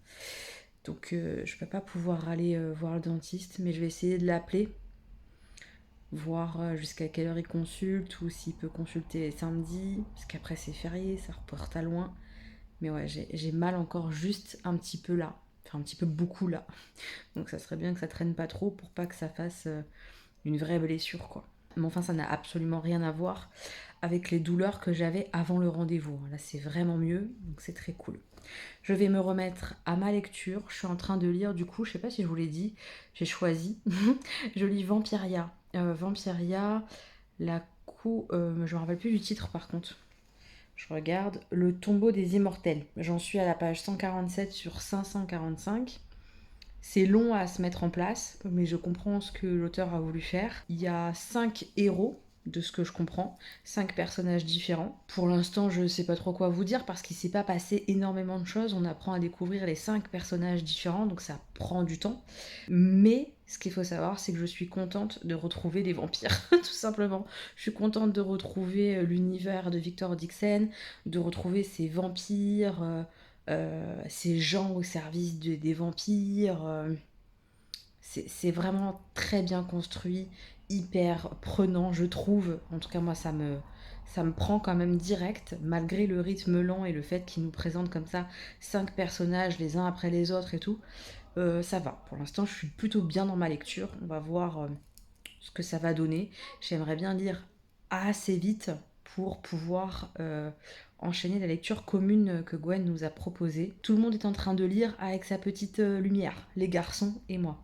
Donc je peux pas pouvoir aller voir le dentiste, mais je vais essayer de l'appeler, voir jusqu'à quelle heure il consulte ou s'il peut consulter les samedis, parce qu'après c'est férié, ça reporte à loin. Mais ouais, j'ai mal encore juste un petit peu là, enfin un petit peu beaucoup là. Donc ça serait bien que ça traîne pas trop pour pas que ça fasse une vraie blessure quoi. Mais enfin, ça n'a absolument rien à voir avec les douleurs que j'avais avant le rendez-vous. Là, c'est vraiment mieux, donc c'est très cool. Je vais me remettre à ma lecture. Je suis en train de lire, du coup, je sais pas si je vous l'ai dit, j'ai choisi. Je lis Vampiria. Vampiria, je me rappelle plus du titre par contre. Je regarde Le tombeau des immortels. J'en suis à la page 147 sur 545. C'est long à se mettre en place, mais je comprends ce que l'auteur a voulu faire. Il y a 5 héros, de ce que je comprends, 5 personnages différents. Pour l'instant, je ne sais pas trop quoi vous dire parce qu'il ne s'est pas passé énormément de choses. On apprend à découvrir les 5 personnages différents, donc ça prend du temps. Mais ce qu'il faut savoir, c'est que je suis contente de retrouver les vampires, tout simplement. Je suis contente de retrouver l'univers de Victor Dixon, de retrouver ces vampires. Ces gens au service des vampires. C'est vraiment très bien construit, hyper prenant, je trouve. En tout cas, moi, ça me prend quand même direct, malgré le rythme lent et le fait qu'il nous présente comme ça 5 personnages les uns après les autres et tout. Ça va. Pour l'instant, je suis plutôt bien dans ma lecture. On va voir ce que ça va donner. J'aimerais bien lire assez vite pour pouvoir enchaîner la lecture commune que Gwen nous a proposée. Tout le monde est en train de lire avec sa petite lumière, les garçons et moi.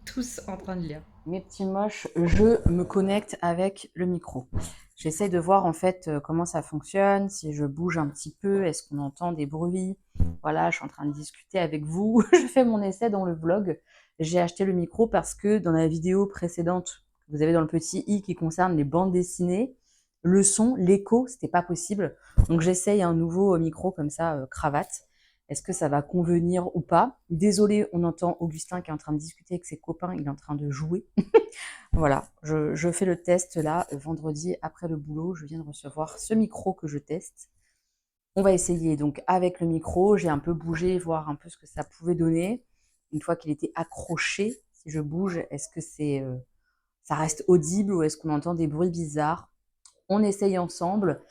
Tous en train de lire. Mes petits moches, je me connecte avec le micro. J'essaie de voir en fait comment ça fonctionne, si je bouge un petit peu, est-ce qu'on entend des bruits. Voilà, je suis en train de discuter avec vous. Je fais mon essai dans le vlog. J'ai acheté le micro parce que dans la vidéo précédente, vous avez dans le petit i qui concerne les bandes dessinées, le son, l'écho, c'était pas possible. Donc j'essaye un nouveau micro comme ça, cravate. Est-ce que ça va convenir ou pas? Désolée, on entend Augustin qui est en train de discuter avec ses copains, il est en train de jouer. Voilà, je fais le test là, vendredi après le boulot, je viens de recevoir ce micro que je teste. On va essayer donc avec le micro, j'ai un peu bougé, voir un peu ce que ça pouvait donner. Une fois qu'il était accroché, si je bouge, est-ce que ça reste audible ou est-ce qu'on entend des bruits bizarres? On essaye ensemble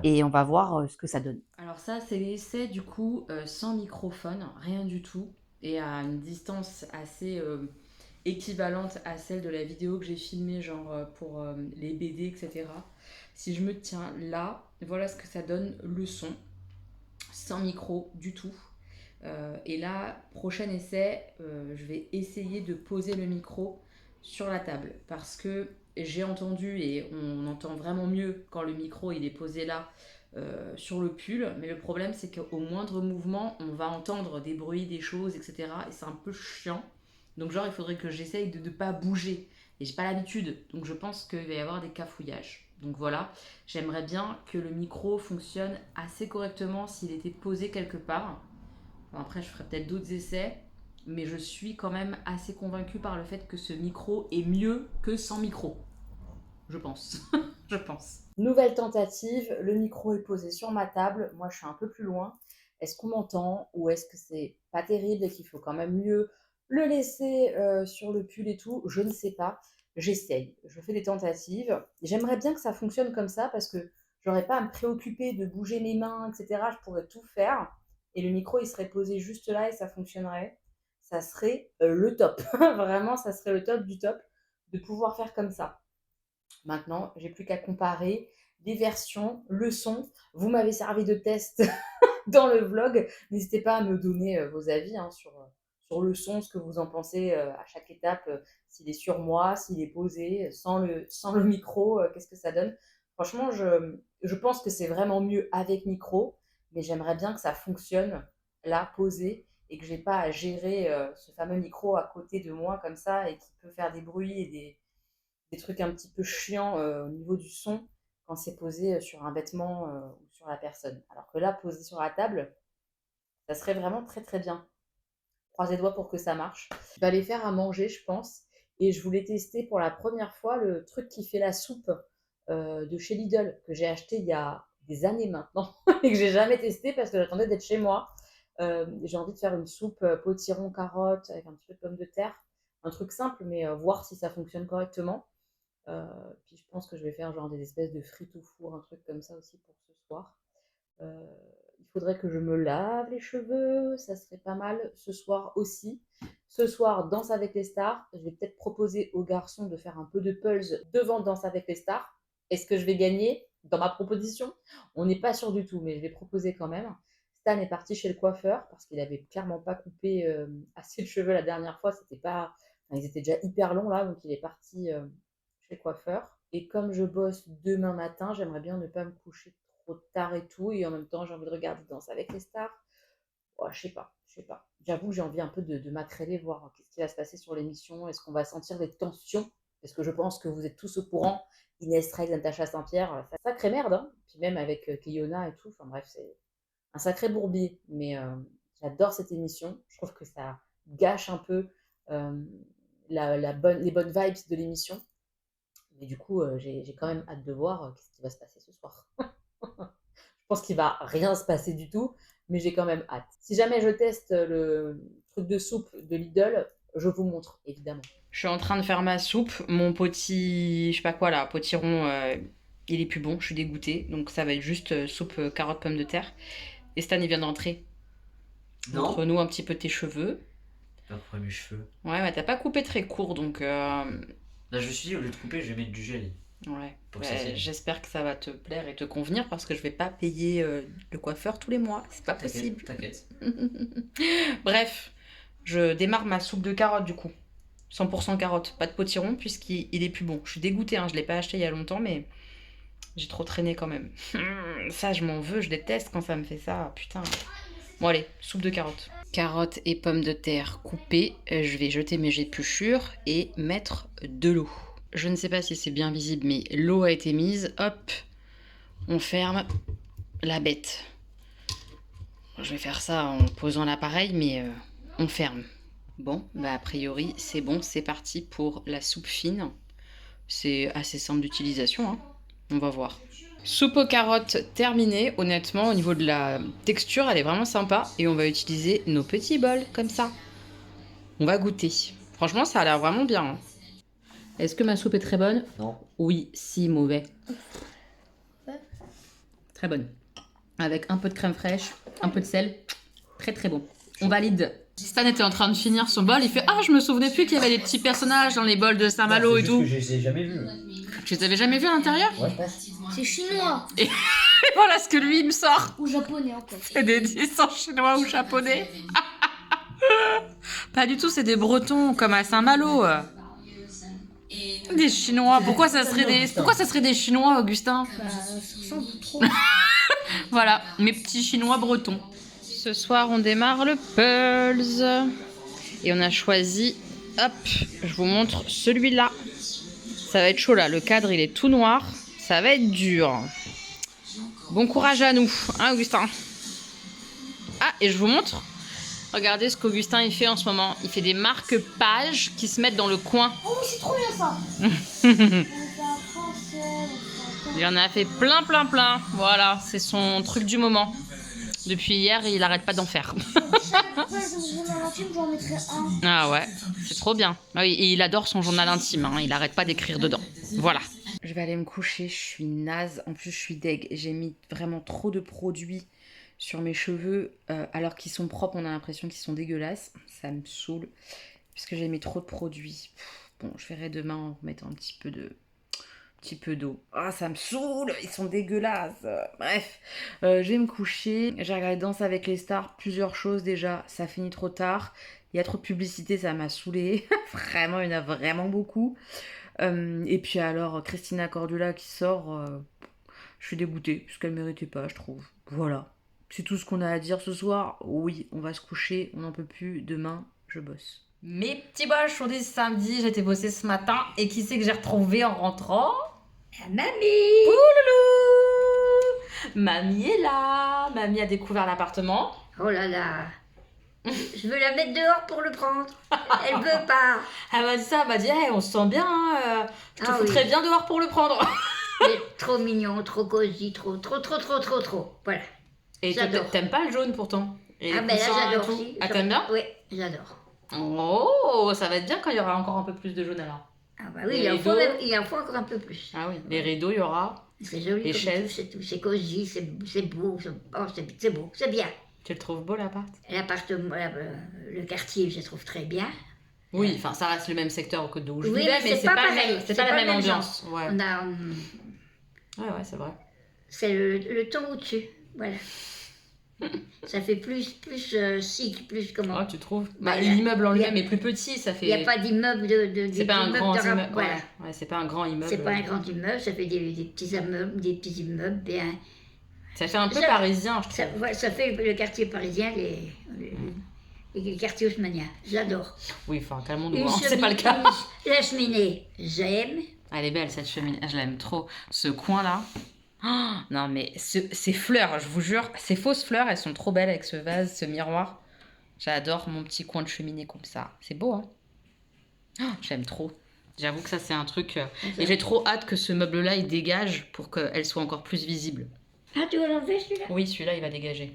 et on va voir ce que ça donne. Alors ça, c'est l'essai du coup sans microphone, rien du tout, et à une distance assez équivalente à celle de la vidéo que j'ai filmée, genre pour les BD, etc. Si je me tiens là, voilà ce que ça donne le son, sans micro du tout. Et là, prochain essai, je vais essayer de poser le micro sur la table parce que j'ai entendu et on entend vraiment mieux quand le micro il est posé là sur le pull. Mais le problème, c'est qu'au moindre mouvement, on va entendre des bruits, des choses, etc. Et c'est un peu chiant. Donc, genre, il faudrait que j'essaye de ne pas bouger. Et j'ai pas l'habitude. Donc, je pense qu'il va y avoir des cafouillages. Donc voilà, j'aimerais bien que le micro fonctionne assez correctement s'il était posé quelque part. Bon, après, je ferai peut-être d'autres essais, mais je suis quand même assez convaincue par le fait que ce micro est mieux que sans micro. Je pense. Je pense. Nouvelle tentative, le micro est posé sur ma table, moi je suis un peu plus loin. Est-ce qu'on m'entend ou est-ce que c'est pas terrible et qu'il faut quand même mieux le laisser sur le pull et tout? Je ne sais pas. J'essaye, je fais des tentatives. J'aimerais bien que ça fonctionne comme ça parce que j'aurais pas à me préoccuper de bouger mes mains, etc. Je pourrais tout faire et le micro il serait posé juste là et ça fonctionnerait. Ça serait le top. Vraiment, ça serait le top du top de pouvoir faire comme ça. Maintenant, j'ai plus qu'à comparer les versions, le son. Vous m'avez servi de test dans le vlog. N'hésitez pas à me donner vos avis sur le son, ce que vous en pensez à chaque étape, s'il est sur moi, s'il est posé, sans le micro, qu'est-ce que ça donne. Franchement, je pense que c'est vraiment mieux avec micro, mais j'aimerais bien que ça fonctionne là, posé, et que j'ai pas à gérer ce fameux micro à côté de moi comme ça et qui peut faire des bruits et des trucs un petit peu chiants au niveau du son quand c'est posé sur un vêtement ou sur la personne. Alors que là, posé sur la table, ça serait vraiment très très bien. Croisez les doigts pour que ça marche. Je vais aller faire à manger, je pense. Et je voulais tester pour la première fois le truc qui fait la soupe de chez Lidl, que j'ai acheté il y a des années maintenant et que j'ai jamais testé parce que j'attendais d'être chez moi. J'ai envie de faire une soupe potiron carottes avec un petit peu de pommes de terre. Un truc simple, mais voir si ça fonctionne correctement. Euh, Puis je pense que je vais faire genre des espèces de frites au four, un truc comme ça aussi pour ce soir. Euh, il faudrait que je me lave les cheveux, ça serait pas mal ce soir aussi. Ce soir, Danse avec les stars. Je vais peut-être proposer aux garçons de faire un peu de pulse devant Danse avec les stars. Est-ce que je vais gagner dans ma proposition? On n'est pas sûr du tout, mais je vais proposer quand même. Stan est parti chez le coiffeur parce qu'il avait clairement pas coupé assez de cheveux la dernière fois. C'était pas, enfin, ils étaient déjà hyper longs là, donc il est parti chez le coiffeur. Et comme je bosse demain matin, j'aimerais bien ne pas me coucher trop tard et tout. Et en même temps, j'ai envie de regarder Danse avec les stars. Ouais, je sais pas, je sais pas. J'avoue que j'ai envie un peu de m'attraler, voir qu'est-ce qui va se passer sur l'émission. Est-ce qu'on va sentir des tensions? Parce que je pense que vous êtes tous au courant. Inès Reg, Natacha Saint-Pierre, c'est sacrée merde. Hein. Puis même avec Keyona et tout. Enfin bref, c'est un sacré bourbier. Mais j'adore cette émission. Je trouve que ça gâche un peu euh, les bonnes vibes de l'émission. Mais du coup, j'ai quand même hâte de voir qu'est-ce qui va se passer ce soir. Je pense qu'il va rien se passer du tout, mais j'ai quand même hâte. Si jamais je teste le truc de soupe de Lidl, je vous montre, évidemment. Je suis en train de faire ma soupe. Mon je sais pas quoi là, potiron, il est plus bon, je suis dégoûtée. Donc ça va être juste soupe carotte pomme de terre. Et Stan, il vient d'entrer. Montre-nous un petit peu tes cheveux. Pas couper mes cheveux. Ouais, mais t'as pas coupé très court, donc... Là, je me suis dit, au lieu de couper, je vais mettre du gel. Ouais, j'espère que ça va te plaire et te convenir parce que je vais pas payer le coiffeur tous les mois, c'est pas possible. T'inquiète. Bref, je démarre ma soupe de carottes du coup. 100% carottes, pas de potiron puisqu'il est plus bon. Je suis dégoûtée, hein, je l'ai pas acheté il y a longtemps mais j'ai trop traîné quand même. Ça je m'en veux, je déteste quand ça me fait ça, putain. Bon allez, soupe de carottes. Carottes et pommes de terre coupées, je vais jeter mes épluchures et mettre de l'eau. Je ne sais pas si c'est bien visible, mais l'eau a été mise. Hop, on ferme la bête. Je vais faire ça en posant l'appareil, mais on ferme. Bon, bah a priori, c'est bon, c'est parti pour la soupe fine. C'est assez simple d'utilisation, hein. On va voir. Soupe aux carottes terminée. Honnêtement, au niveau de la texture, elle est vraiment sympa. Et on va utiliser nos petits bols, comme ça. On va goûter. Franchement, ça a l'air vraiment bien, hein. Est-ce que ma soupe est très bonne? Non. Oui, si, mauvais. Très bonne. Avec un peu de crème fraîche, un peu de sel. Très très bon. On valide. Stan était en train de finir son bol. Il fait ah, je me souvenais plus qu'il y avait des petits personnages dans les bols de Saint-Malo et tout. Que je les ai jamais vus. Tu les avais jamais vus à l'intérieur? Ouais, je pense. C'est chinois. Et voilà ce que lui il me sort. Ou japonais encore. C'est des dessins chinois ou japonais. Pas du tout, c'est des bretons comme à Saint-Malo. Des chinois. Pourquoi ça serait des chinois, Augustin? Bah, ça ressemble trop. Voilà, mes petits chinois bretons. Ce soir, on démarre le Pulse. Et on a choisi, hop, je vous montre celui-là. Ça va être chaud là, le cadre il est tout noir. Ça va être dur. Bon courage à nous, hein Augustin? Ah, et je vous montre. Regardez ce qu'Augustin il fait en ce moment. Il fait des marque-pages qui se mettent dans le coin. Oh oui, c'est trop bien ça. On fait un français. Il en a fait plein. Voilà, c'est son truc du moment. Depuis hier, il arrête pas d'en faire. Chaque fois que je journal intime, j'en mettrai un. Ah ouais, c'est trop bien. Ah oui, et il adore son journal intime, hein. Il arrête pas d'écrire dedans. Voilà. Je vais aller me coucher, je suis naze. En plus, je suis deg. J'ai mis vraiment trop de produits sur mes cheveux alors qu'ils sont propres. On a l'impression qu'ils sont dégueulasses. Ça me saoule. Puisque j'ai mis trop de produits. Bon, je verrai demain en remettant un petit peu d'eau. Ah, ça me saoule, ils sont dégueulasses. Bref, je vais me coucher. J'ai regardé Danse avec les stars, plusieurs choses déjà. Ça finit trop tard. Il y a trop de publicité, ça m'a saoulée. Vraiment, il y en a vraiment beaucoup. Et puis alors, Christina Cordula qui sort, je suis dégoûtée, puisqu'elle ne méritait pas, je trouve. Voilà. C'est tout ce qu'on a à dire ce soir. Oui, on va se coucher, on n'en peut plus. Demain, je bosse. Mes petits boches, on est samedi, j'ai été bosser ce matin. Et qui c'est que j'ai retrouvé en rentrant? Mamie. Pouloulou! Mamie est là. Mamie a découvert l'appartement. Oh là là. Je veux la mettre dehors pour le prendre. Elle veut pas. Elle m'a dit ça, elle m'a dit hey, on se sent bien, hein, je te Ah foutrais oui. bien dehors pour le prendre. Mais trop mignon, trop cosy, trop. Voilà. Et J'adore. t'aimes pas le jaune pourtant? Et les Ah ben là coussins et j'adore tout. aussi. Ah t'aimes bien? Oui, j'adore. Oh, ça va être bien quand il y aura encore un peu plus de jaune alors. Ah bah oui, Les il en, faut rideaux. il en faut encore un peu plus. Ah oui, les rideaux, il y aura. C'est joli Les comme chaises. tout, c'est tout. C'est cosy, c'est beau, c'est beau, c'est bien. Tu le trouves beau l'appart? L'appartement, le quartier, je trouve très bien. Oui, enfin ça reste le même secteur au côté où je Oui, vivais, mais mais c'est pas le pareil, même- c'est c'est pas la pas même le même ambiance. Ouais, On a, ouais, c'est vrai. c'est le ton au-dessus, voilà. Ça fait plus chic, plus comment. Oh, tu trouves? Bah, Bah, il y a- l'immeuble en il y a- lui-même est plus petit, ça fait. Il n'y a pas d'immeuble C'est pas un grand immeuble. Voilà. Ouais, c'est pas un grand immeuble. C'est pas un grand immeuble, ça fait des petits immeubles bien. Ça fait un peu Ça- parisien, je trouve. Ça fait le quartier parisien, les quartiers haussmanniens. J'adore. Oui, enfin, calmons-nous, Une hein, c'est pas le cas. La cheminée, j'aime. Elle est belle cette cheminée, je l'aime trop. Ce coin-là. Oh, non mais ces fleurs, je vous jure, ces fausses fleurs, elles sont trop belles avec ce vase, ce miroir. J'adore mon petit coin de cheminée comme ça. C'est beau, hein? Oh, j'aime trop. J'avoue que ça c'est un truc. Et j'ai trop hâte que ce meuble-là il dégage pour qu'elle soit encore plus visible. Ah, tu veux l'enlever celui-là? Oui, celui-là il va dégager.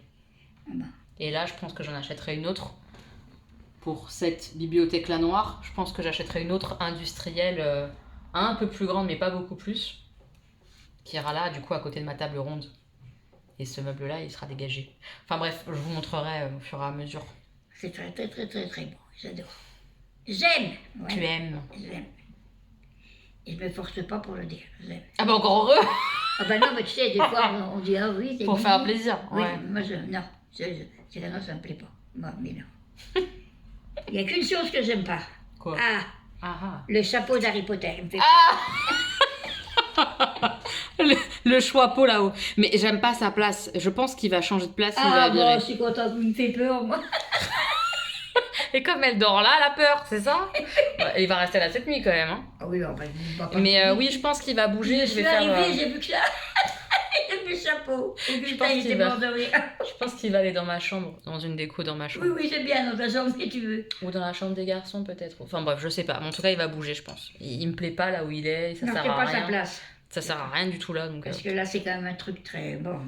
Ah bah. Et là, je pense que j'en achèterai une autre. Pour cette bibliothèque-là noire, je pense que j'achèterai une autre industrielle un peu plus grande, mais pas beaucoup plus. Qui ira là, du coup, à côté de ma table ronde. Et ce meuble-là, il sera dégagé. Enfin bref, je vous montrerai au fur et à mesure. C'est très beau, j'adore. J'aime. Ouais, Tu aimes. j'aime. Et je me force pas pour le dire, j'aime. Ah bah encore heureux. Ah bah non, mais tu sais, des fois on dit ah oui, c'est Pour mignon. faire plaisir. Oui, Ouais. moi non, non, ça me plaît pas. Moi, mais non. Il n'y a qu'une chose que j'aime pas. Quoi? Ah, Ah le chapeau d'Harry Potter. Il me fait ah. Le chapeau là-haut. Mais j'aime pas sa place. Je pense qu'il va changer de place. Il va ah virer. bon, je suis contente, il me fait peur, moi. Et comme elle dort là, la peur, c'est ça? Ouais, il va rester là cette nuit quand même. Hein. Ah oui, on va pas. Mais oui, je pense qu'il va bouger. Je Je suis vais faire. arrivée, j'ai vu que ça. Il a vu le chapeau. Augustin, pense il qu'il était va- mort de rire. Je pense qu'il va aller dans ma chambre, dans une déco dans ma chambre. Oui, c'est bien, dans ta chambre, si tu veux. Ou dans la chambre des garçons peut-être. Enfin bref, je sais pas. Mais en tout cas, il va bouger, je pense. Il me plaît pas là où il est. Ça Non, sert c'est à pas rien. sa place. Ça sert à rien du tout là. Donc, Parce que là, c'est quand même un truc très bon.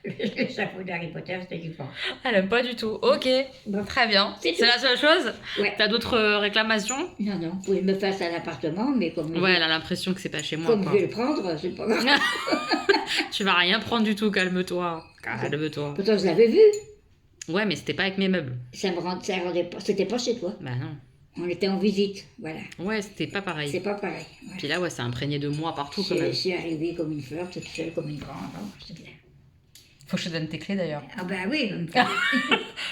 Le chapeau d'Harry Potter, c'était différent. Elle aime pas du tout. Ok, Bon. très bien. C'est C'est tout. la seule chose. Ouais. T'as d'autres réclamations? Non, non, vous pouvez me faire ça à l'appartement, mais comme, Ouais, elle a l'impression que c'est pas chez moi. comme Quoi. je vais le prendre, c'est pas grave. Tu vas rien prendre du tout, calme-toi. Calme-toi. Pourtant, je l'avais vu. Ouais, mais c'était pas avec mes meubles. Ça rendait pas. C'était pas chez toi. Bah non. On était en visite, voilà. Ouais, c'était pas pareil. C'est pas pareil. Voilà. Puis là, ouais, c'est imprégné de moi partout quand même. Je suis arrivée comme une fleur, toute seule comme une grande. Oh, c'est bien. Faut que je te donne tes clés d'ailleurs. Ah ben oui.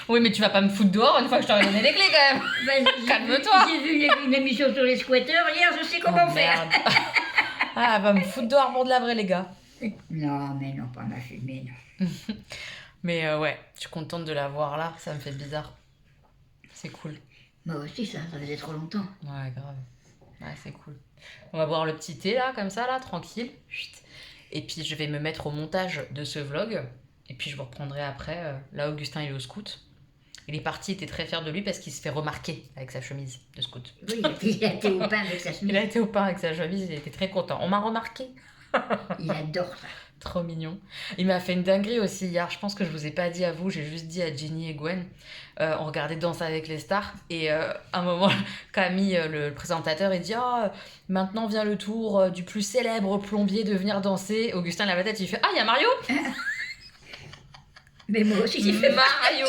Oui, mais tu vas pas me foutre dehors une fois que je t'aurai donné les clés quand même. Ben, Calme-toi. J'ai vu une émission sur les squatteurs hier, je sais comment Oh, faire. merde. Ah, elle va me foutre dehors pour de la vraie, les gars. Non, mais non, pas ma fumée, non. Mais ouais, je suis contente de la voir là, ça me fait bizarre. C'est cool. Moi aussi, ça faisait trop longtemps. Ouais, grave. Ouais, c'est cool. On va boire le petit thé là, comme ça, là, tranquille. Chut. Et puis je vais me mettre au montage de ce vlog. Et puis je vous reprendrai après. Là, Augustin, il est au scout. Il est parti, il était très fier de lui parce qu'il se fait remarquer avec sa chemise de scout. Oui, il a été au pain avec sa Il chemise. a été au pain avec sa chemise, il était très content. On m'a remarqué. Il adore ça. Trop mignon. Il m'a fait une dinguerie aussi hier. Je pense que je vous ai pas dit à vous, j'ai juste dit à Jenny et Gwen. On regardait Danse avec les stars et à un moment, Camille, le présentateur, il dit oh, maintenant vient le tour du plus célèbre plombier de venir danser. Augustin lève la tête, il fait ah il y a Mario. Mais moi aussi, j'ai fait Mario.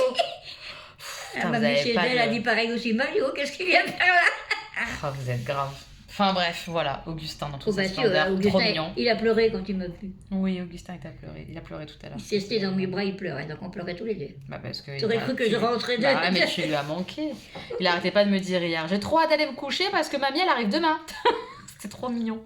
Putain, Ma vous avez chez pas elle de- a dit pareil aussi. Mario, qu'est-ce qu'il vient faire là? Ah, vous êtes grave. Enfin bref, voilà, Augustin dans tout Oh, sa bah, tu, splendeur, trop Augustin, mignon. il a pleuré quand il m'a vu. Oui, Augustin il a pleuré tout à l'heure. Il s'est resté dans mes bras, il pleurait. Donc on pleurait tous les deux. Bah parce que Tu aurais cru que je rentrais Bah dedans. ouais, mais tu lui as manqué. Il arrêtait pas de me dire hier, j'ai trop hâte d'aller me coucher parce que mamie elle arrive demain. C'était trop mignon.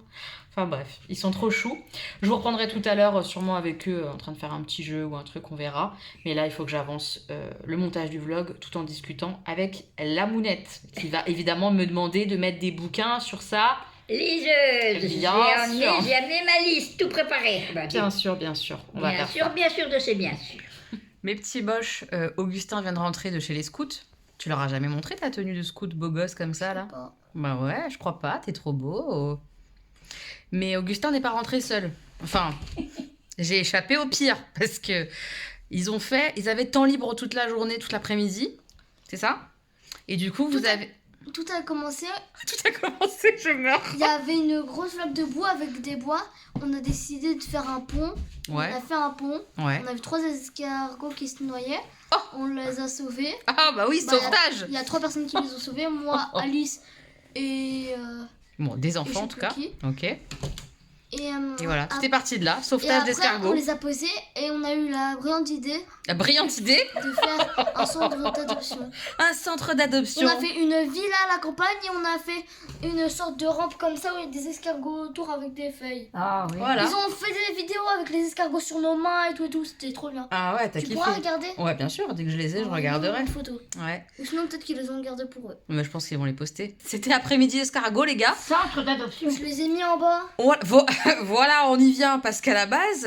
Enfin bref, ils sont trop choux. Je vous reprendrai tout à l'heure sûrement avec eux en train de faire un petit jeu ou un truc, on verra. Mais là, il faut que j'avance le montage du vlog tout en discutant avec la mounette qui va évidemment me demander de mettre des bouquins sur ça. Liseuse, Bien sûr. j'ai amené ma liste, tout préparé. Bah, Bien sûr, on va bien faire sûr, ça. bien sûr de c'est bien sûr. Mes petits boches, Augustin vient de rentrer de chez les scouts. Tu leur as jamais montré ta tenue de scout beau gosse comme ça, là? Pas. Bah ouais, je crois pas, t'es trop beau. Mais Augustin n'est pas rentré seul. Enfin, j'ai échappé au pire parce que ils avaient temps libre toute la journée, toute l'après-midi. C'est ça? Et du coup, vous avez... Tout a commencé, Tout a commencé, je meurs. il y avait une grosse flaque de bois avec des bois. On a décidé de faire un pont. Ouais, On a fait un pont. ouais. On avait 3 escargots qui se noyaient. Oh. On les a sauvés. Ah bah oui, Bah, sauvetage. Il y a 3 personnes qui les ont sauvés. Moi, Alice et... Bon, des et je enfants sais en tout plus cas. qui. Ok. Et Et voilà, tout est parti de là, et sauvetage après, on d'escargots. les a posés et on a eu la brillante idée La brillante idée, de faire un centre d'adoption. un centre On d'adoption. a fait une villa à la campagne et on a fait une sorte de rampe comme ça où il y a des escargots autour avec des feuilles. Ah oui. Voilà. Ils ont fait des vidéos avec les escargots sur nos mains et tout, c'était trop bien. Ah ouais, t'as Tu kiffé. pourras regarder. Ouais, bien sûr, dès que je les ai, je On va regarderai. une photo. Ouais, Ou sinon peut-être qu'ils les ont gardés pour eux. mais je pense qu'ils vont les poster. C'était après-midi escargot, les gars. Centre d'adoption. Je les ai mis en bas. Voilà, on y vient parce qu'à la base,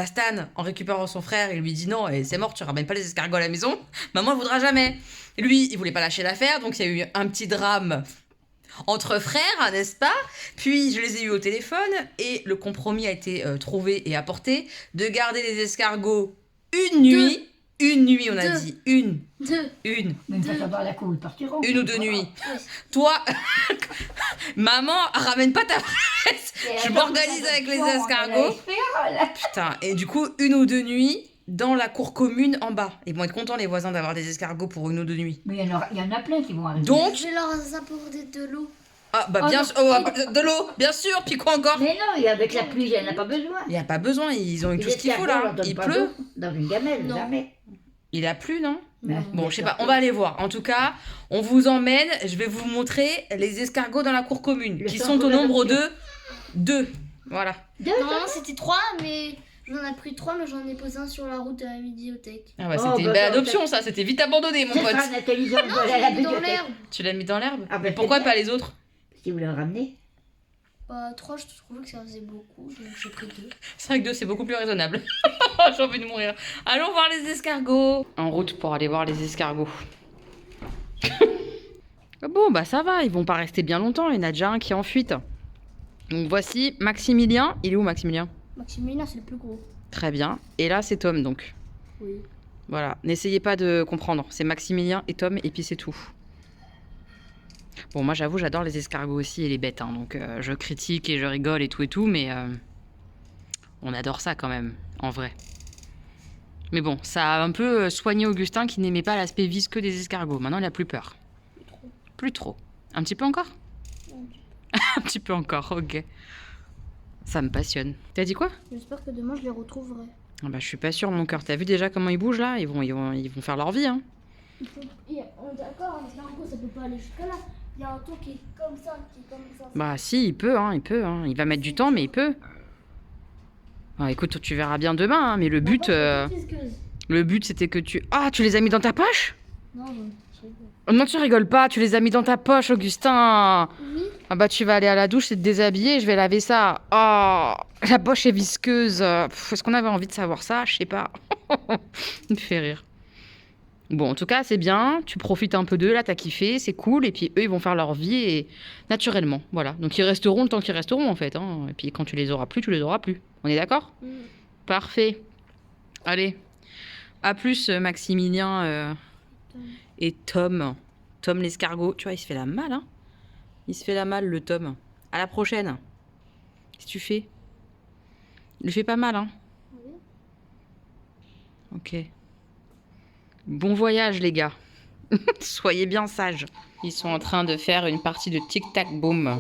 Stan, en récupérant son frère, il lui dit non, et c'est mort, tu ramènes pas les escargots à la maison, maman ne voudra jamais. Et lui, il voulait pas lâcher l'affaire, donc il y a eu un petit drame entre frères, n'est-ce pas? Puis je les ai eus au téléphone, et le compromis a été trouvé et apporté de garder les escargots une nuit. Une nuit, on a Deux. dit. Une. Deux. Même pas savoir la cour, ils partiront. Une ou deux Voilà. nuits. Ouais. Toi, maman, ramène pas ta presse. Je m'organise avec les escargots. Putain, et du coup, une ou deux nuits dans la cour commune en bas. Ils vont être contents, les voisins, d'avoir des escargots pour une ou deux nuits. Mais il y en a plein qui vont arriver. Donc, Je vais leur apporter de l'eau. ah bah Oh bien non. sûr, de l'eau, bien sûr, puis quoi encore? Mais non, et avec la pluie, il n'y en a pas besoin. Il n'y a pas besoin, ils ont eu Les tout ce qu'il faut escargots, on là. leur donne Il pas pleut. d'eau dans une gamelle, Non. jamais. Il a plu, non? Mais- Bon, je sais pas, on va aller voir. En tout cas, on vous emmène, je vais vous montrer les escargots dans la cour commune, Le qui centre sont au nombre d'adoption. de 2. Voilà. Normalement c'était 3, mais j'en ai pris 3, mais j'en ai posé un sur la route à la médiothèque. Ah bah Oh, c'était une bah, belle ça, adoption ça, c'était vite abandonné mon C'est pote. pas Nathalie Jean, Non, voilà je la l'ai mis dans bibliothèque. l'herbe. Tu l'as mis dans l'herbe? Ah bah, Mais c'est pourquoi bien. pas les autres? Si vous le ramenez. Bah 3, je trouvais que ça faisait beaucoup, donc j'ai pris 2. C'est vrai que 2 c'est beaucoup plus raisonnable. J'ai envie de mourir. Allons voir les escargots. En route pour aller voir les escargots. Bon bah ça va, ils vont pas rester bien longtemps, il y en a déjà un qui est en fuite. Donc voici Maximilien. Il est où Maximilien? Maximilien, c'est le plus gros. Très bien. Et là c'est Tom donc. Oui. Voilà, n'essayez pas de comprendre. C'est Maximilien et Tom et puis c'est tout. Bon, moi j'avoue, j'adore les escargots aussi et les bêtes. Hein, donc je critique et je rigole et tout, mais on adore ça quand même, en vrai. Mais bon, ça a un peu soigné Augustin qui n'aimait pas l'aspect visqueux des escargots. Maintenant, il a plus peur. Plus trop. Un petit peu encore? Un petit peu encore, ok. Ça me passionne. T'as dit quoi? J'espère que demain je les retrouverai. Ah bah, je suis pas sûre, mon cœur. T'as vu déjà comment ils bougent là? Ils vont faire leur vie, hein. On est d'accord, un escargot ça peut pas aller jusqu'à là. Il y a un tour qui est comme ça, qui est comme ça. Bah si, il peut, hein, il peut. Hein. Il va mettre du temps, mais il peut. Ah, écoute, tu verras bien demain, hein, mais le but, c'était que tu... Ah, tu les as mis dans ta poche? Non, non. Oh, non, tu rigoles pas, tu les as mis dans ta poche, Augustin. Oui. Ah bah tu vas aller à la douche et te déshabiller, je vais laver ça. Oh, la poche est visqueuse. Est-ce qu'on avait envie de savoir ça? Je sais pas. Il me fait rire. Bon, en tout cas, c'est bien. Tu profites un peu d'eux, là, t'as kiffé, c'est cool. Et puis eux, ils vont faire leur vie et naturellement, voilà. Donc ils resteront le temps qu'ils resteront, en fait. Hein. Et puis quand tu les auras plus, tu les auras plus. On est d'accord? Parfait. Allez. À plus, Maximilien et Tom. Tom l'escargot. Tu vois, il se fait la malle, hein. Il se fait la malle, le Tom. À la prochaine. Qu'est-ce que tu fais? Il le fait pas mal, hein. Oui. Ok. Bon voyage, les gars. Soyez bien sages. Ils sont en train de faire une partie de tic-tac-boom.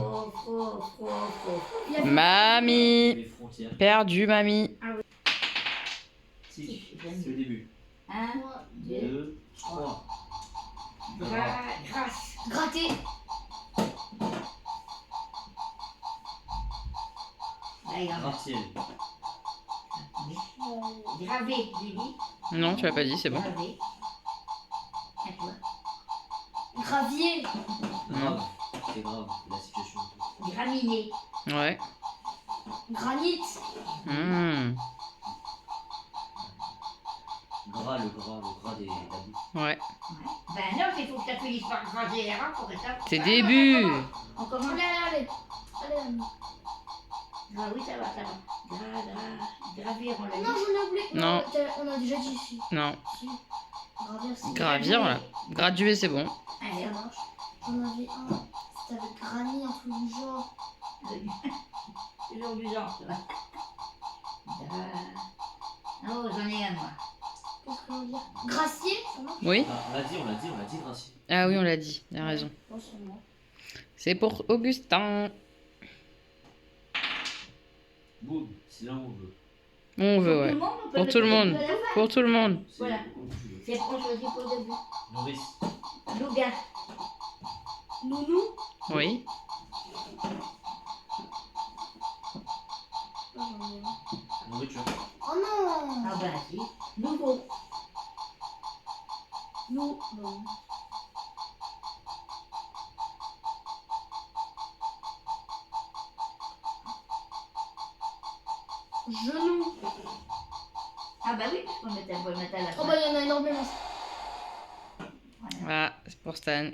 Mamie. Les frontières. Perdu, mamie. Si, c'est le début. 1, 2, 2, 3. grâce. Gratter. Gratte-ciel. Gravé, Lily. Non, tu l'as pas dit, c'est bon. Gravé. À toi. Gravier. Grave. C'est grave, la situation. Graminé. Ouais. Granit. Mmh. Gras, le gras des tabous. Ouais. Ben non, il faut que tu finisses par graser les rangs pour que ça. C'est début. On commence. Allez. Allez. Ah oui, ça va. Gravir, on l'a Non, dit. j'en ai oublié. Non. On a déjà dit ici. Non. Si. Gravir, c'est... Gravir, voilà. Graduer, c'est bon. Allez, Ça marche. J'en avais un. C'était avec Granny, un truc du genre. toujours du genre, ça va. Oh, j'en ai un, moi. Qu'est-ce qu'on veut dire? Gracier, ça marche? Oui. Ah, on l'a dit, Gracie. Ah oui, on l'a dit. Il a raison. Bon, c'est moi. C'est pour Augustin. Boum, c'est là où on veut. On veut, ouais. Tout le monde, on peut Pour tout le mettre monde. le début à la fin. Pour tout le monde. C'est Voilà. où tu veux. C'est on choisit pour le début. Nourrice. Louga. Nounou? Oui. Ah, j'en ai un. Nourriture. Oh non! Ah bah si. Nouveau. Nous. Non. Genou. Ah bah oui, parce qu'on mettait le mettre à la fin. Oh bah il y en a énormément. Voilà, c'est pour Stan.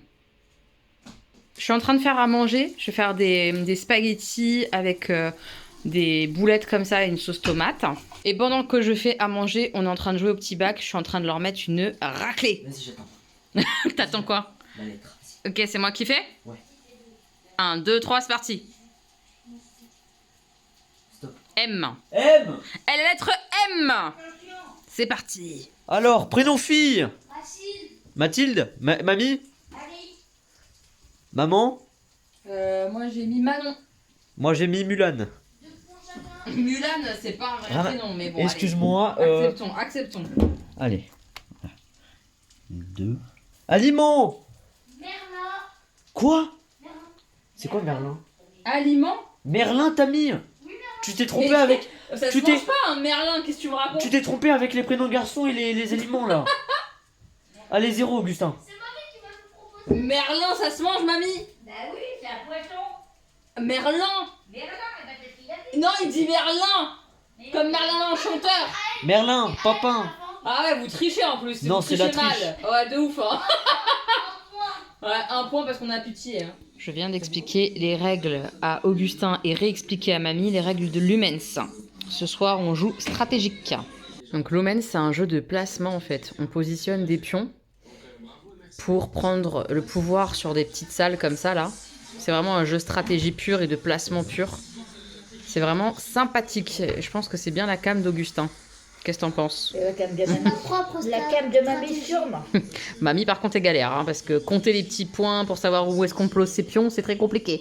Je suis en train de faire à manger. Je vais faire des spaghettis avec des boulettes comme ça et une sauce tomate. Et pendant que je fais à manger, on est en train de jouer au petit bac. Je suis en train de leur mettre une raclée. Vas-y, j'attends. T'attends quoi? La lettre. Vas-y. Ok, c'est moi qui fais? Ouais. 1, 2, 3, c'est parti. Stop. M. M. Et la lettre M. C'est parti. Alors, prénom fille. Facile. Mathilde. Mamie. Allez. Maman. Moi j'ai mis Manon. Moi j'ai mis Mulan. Mulan, c'est pas un vrai Ah, prénom, mais bon. Excuse-moi. allez. Acceptons, acceptons. Allez. 2. Aliment. Merlin. Quoi? C'est quoi Merlin? Aliment? Merlin, t'as mis. Tu t'es trompé Mais- avec. Ça Tu se t'es- mange pas un Merlin, qu'est-ce que tu me racontes? Tu t'es trompé avec les prénoms de garçons et les aliments là. Allez, 0, Augustin. Merlin, ça se mange, mamie? Bah oui, c'est un poisson. Merlin? Merlin, mais c'est ce qu'il a dit. Non, il dit Merlin! Comme Merlin l'Enchanteur! Merlin, papin. Ah ouais, vous trichez en plus. Non, vous c'est la trichez mal. triche. Ouais, de ouf, hein. Ouais, 1 point parce qu'on a pitié. Hein. Je viens d'expliquer les règles à Augustin et réexpliquer à mamie les règles de Lumens. Ce soir, on joue stratégique. Donc Lumens, c'est un jeu de placement en fait. On positionne des pions pour prendre le pouvoir sur des petites salles comme ça là. C'est vraiment un jeu stratégie pure et de placement pur. C'est vraiment sympathique. Je pense que c'est bien la cam d'Augustin. Qu'est-ce que t'en penses? La cam de mamie. Propre La cam de mamie sûrement. Mamie par contre est galère, hein, parce que compter les petits points pour savoir où est-ce qu'on pose ses pions, c'est très compliqué.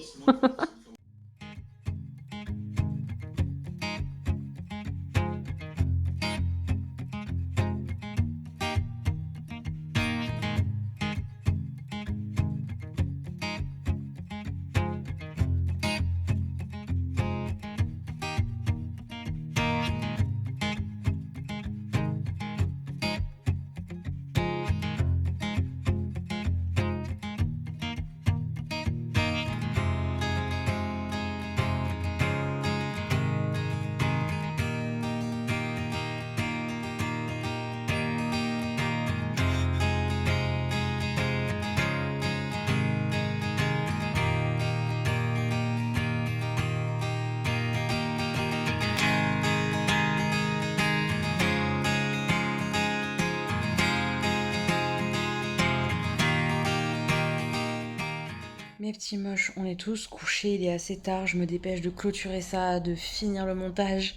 Mes petits moches, on est tous couchés, il est assez tard, je me dépêche de clôturer ça, de finir le montage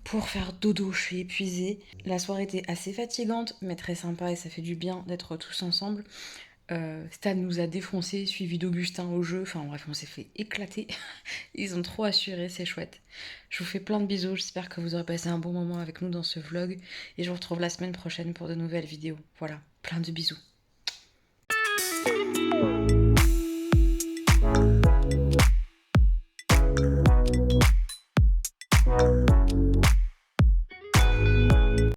pour faire dodo, je suis épuisée. La soirée était assez fatigante, mais très sympa et ça fait du bien d'être tous ensemble. Stan nous a défoncé, suivi d'Augustin au jeu, enfin bref, on s'est fait éclater. Ils ont trop assuré, c'est chouette. Je vous fais plein de bisous, j'espère que vous aurez passé un bon moment avec nous dans ce vlog et je vous retrouve la semaine prochaine pour de nouvelles vidéos. Voilà, plein de bisous.